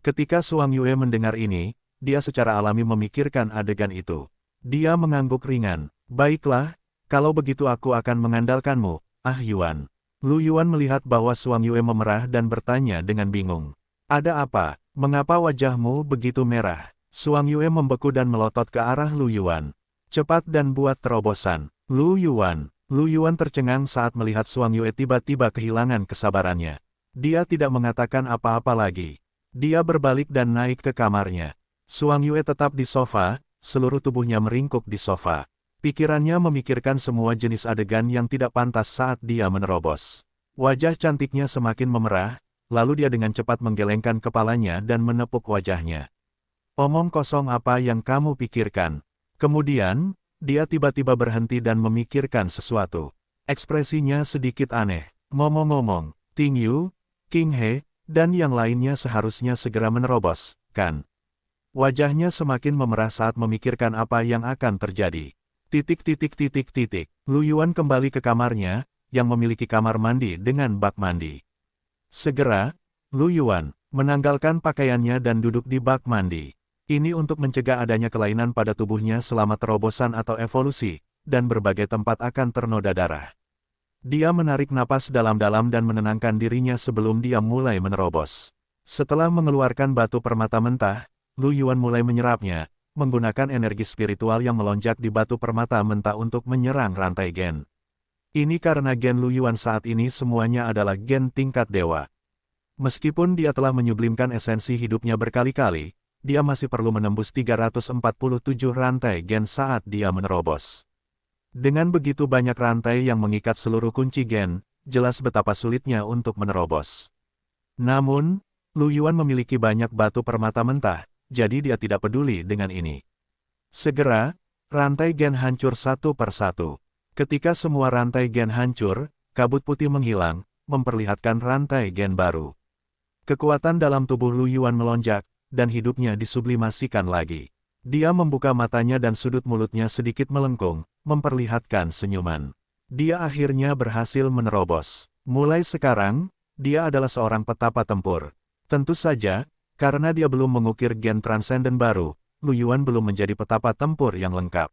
Ketika Suang Yue mendengar ini, dia secara alami memikirkan adegan itu. Dia mengangguk ringan. Baiklah, kalau begitu aku akan mengandalkanmu, Yuan. Lu Yuan melihat bahwa Suang Yue memerah dan bertanya dengan bingung. Ada apa? Mengapa wajahmu begitu merah? Suang Yue membeku dan melotot ke arah Lu Yuan. Cepat dan buat terobosan. Lu Yuan. Lu Yuan tercengang saat melihat Suang Yue tiba-tiba kehilangan kesabarannya. Dia tidak mengatakan apa-apa lagi. Dia berbalik dan naik ke kamarnya. Suang Yue tetap di sofa, seluruh tubuhnya meringkuk di sofa. Pikirannya memikirkan semua jenis adegan yang tidak pantas saat dia menerobos. Wajah cantiknya semakin memerah, lalu dia dengan cepat menggelengkan kepalanya dan menepuk wajahnya. Omong kosong apa yang kamu pikirkan? Kemudian, dia tiba-tiba berhenti dan memikirkan sesuatu. Ekspresinya sedikit aneh. Ngomong-ngomong, Ting Yu, Qinghe, dan yang lainnya seharusnya segera menerobos, kan? Wajahnya semakin memerah saat memikirkan apa yang akan terjadi. Lu Yuan kembali ke kamarnya, yang memiliki kamar mandi dengan bak mandi. Segera, Lu Yuan menanggalkan pakaiannya dan duduk di bak mandi. Ini untuk mencegah adanya kelainan pada tubuhnya selama terobosan atau evolusi, dan berbagai tempat akan ternoda darah. Dia menarik napas dalam-dalam dan menenangkan dirinya sebelum dia mulai menerobos. Setelah mengeluarkan batu permata mentah, Lu Yuan mulai menyerapnya, menggunakan energi spiritual yang melonjak di batu permata mentah untuk menyerang rantai gen. Ini karena gen Lu Yuan saat ini semuanya adalah gen tingkat dewa. Meskipun dia telah menyublimkan esensi hidupnya berkali-kali, dia masih perlu menembus 347 rantai gen saat dia menerobos. Dengan begitu banyak rantai yang mengikat seluruh kunci gen, jelas betapa sulitnya untuk menerobos. Namun, Lu Yuan memiliki banyak batu permata mentah, jadi dia tidak peduli dengan ini. Segera, rantai gen hancur satu per satu. Ketika semua rantai gen hancur, kabut putih menghilang, memperlihatkan rantai gen baru. Kekuatan dalam tubuh Lu Yuan melonjak, dan hidupnya disublimasikan lagi. Dia membuka matanya dan sudut mulutnya sedikit melengkung, memperlihatkan senyuman. Dia akhirnya berhasil menerobos. Mulai sekarang, dia adalah seorang petapa tempur. Tentu saja, karena dia belum mengukir gen transenden baru, Lu Yuan belum menjadi petapa tempur yang lengkap.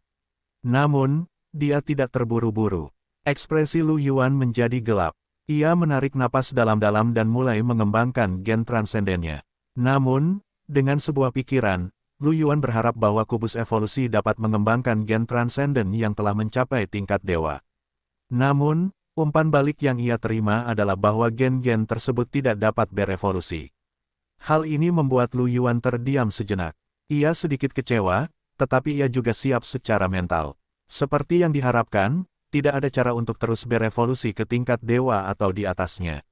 Namun, dia tidak terburu-buru. Ekspresi Lu Yuan menjadi gelap. Ia menarik napas dalam-dalam dan mulai mengembangkan gen transendennya. Namun, dengan sebuah pikiran, Lu Yuan berharap bahwa kubus evolusi dapat mengembangkan gen transenden yang telah mencapai tingkat dewa. Namun, umpan balik yang ia terima adalah bahwa gen-gen tersebut tidak dapat berevolusi. Hal ini membuat Lu Yuan terdiam sejenak. Ia sedikit kecewa, tetapi ia juga siap secara mental. Seperti yang diharapkan, tidak ada cara untuk terus berevolusi ke tingkat dewa atau di atasnya.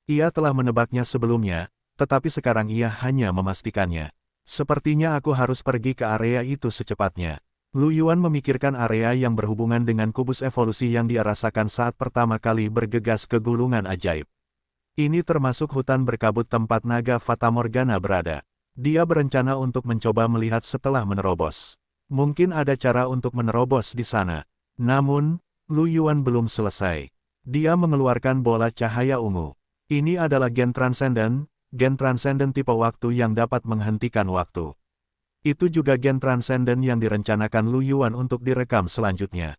Ia telah menebaknya sebelumnya, tetapi sekarang ia hanya memastikannya. Sepertinya aku harus pergi ke area itu secepatnya. Lu Yuan memikirkan area yang berhubungan dengan kubus evolusi yang dia rasakan saat pertama kali bergegas ke gulungan ajaib. Ini termasuk hutan berkabut tempat naga Fatamorgana berada. Dia berencana untuk mencoba melihat setelah menerobos. Mungkin ada cara untuk menerobos di sana. Namun, Lu Yuan belum selesai. Dia mengeluarkan bola cahaya ungu. Ini adalah gen transenden tipe waktu yang dapat menghentikan waktu. Itu juga gen transenden yang direncanakan Lu Yuan untuk direkam selanjutnya.